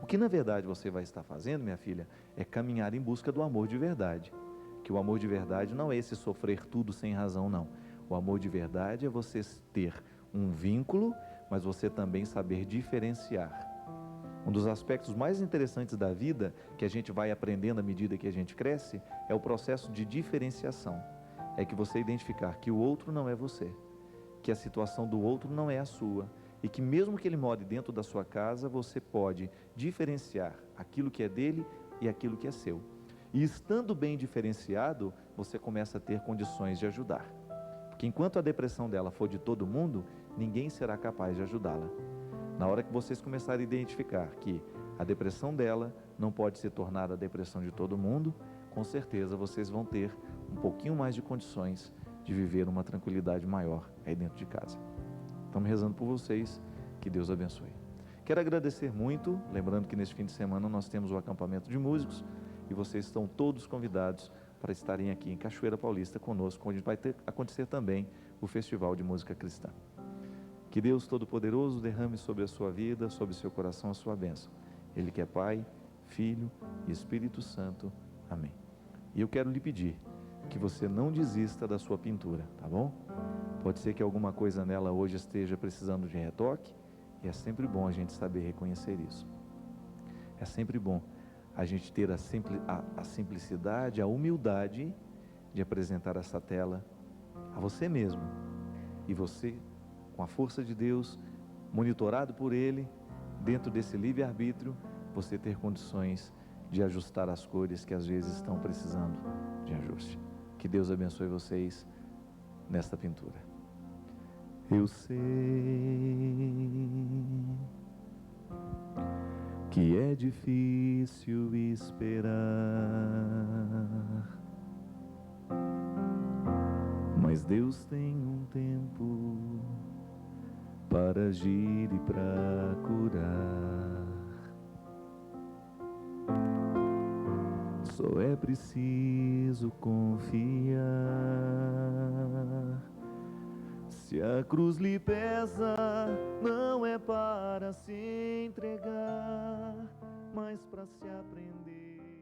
Speaker 1: O que na verdade você vai estar fazendo, minha filha, é caminhar em busca do amor de verdade. Que o amor de verdade não é esse sofrer tudo sem razão, não. O amor de verdade é você ter um vínculo, mas você também saber diferenciar. Um dos aspectos mais interessantes da vida, que a gente vai aprendendo à medida que a gente cresce, é o processo de diferenciação. É que você identificar que o outro não é você, que a situação do outro não é a sua, e que mesmo que ele more dentro da sua casa, você pode diferenciar aquilo que é dele e aquilo que é seu. E estando bem diferenciado, você começa a ter condições de ajudar. Porque enquanto a depressão dela for de todo mundo, ninguém será capaz de ajudá-la. Na hora que vocês começarem a identificar que a depressão dela não pode se tornar a depressão de todo mundo, com certeza vocês vão ter um pouquinho mais de condições de viver uma tranquilidade maior aí dentro de casa. Estamos rezando por vocês, que Deus abençoe. Quero agradecer muito, lembrando que neste fim de semana nós temos o acampamento de músicos e vocês estão todos convidados para estarem aqui em Cachoeira Paulista conosco, onde vai acontecer também o Festival de Música Cristã. Que Deus Todo-Poderoso derrame sobre a sua vida, sobre o seu coração a sua bênção. Ele que é Pai, Filho e Espírito Santo. Amém. E eu quero lhe pedir que você não desista da sua pintura, tá bom? Pode ser que alguma coisa nela hoje esteja precisando de retoque, e é sempre bom a gente saber reconhecer isso. É sempre bom a gente ter a simplicidade, a humildade de apresentar essa tela a você mesmo. E você com a força de Deus, monitorado por Ele, dentro desse livre-arbítrio, você ter condições de ajustar as cores que às vezes estão precisando de ajuste. Que Deus abençoe vocês nesta pintura. Eu sei que é difícil esperar, mas Deus tem um tempo para agir e para curar. Só é preciso confiar. Se a cruz lhe pesa, não é para se entregar, mas para se aprender.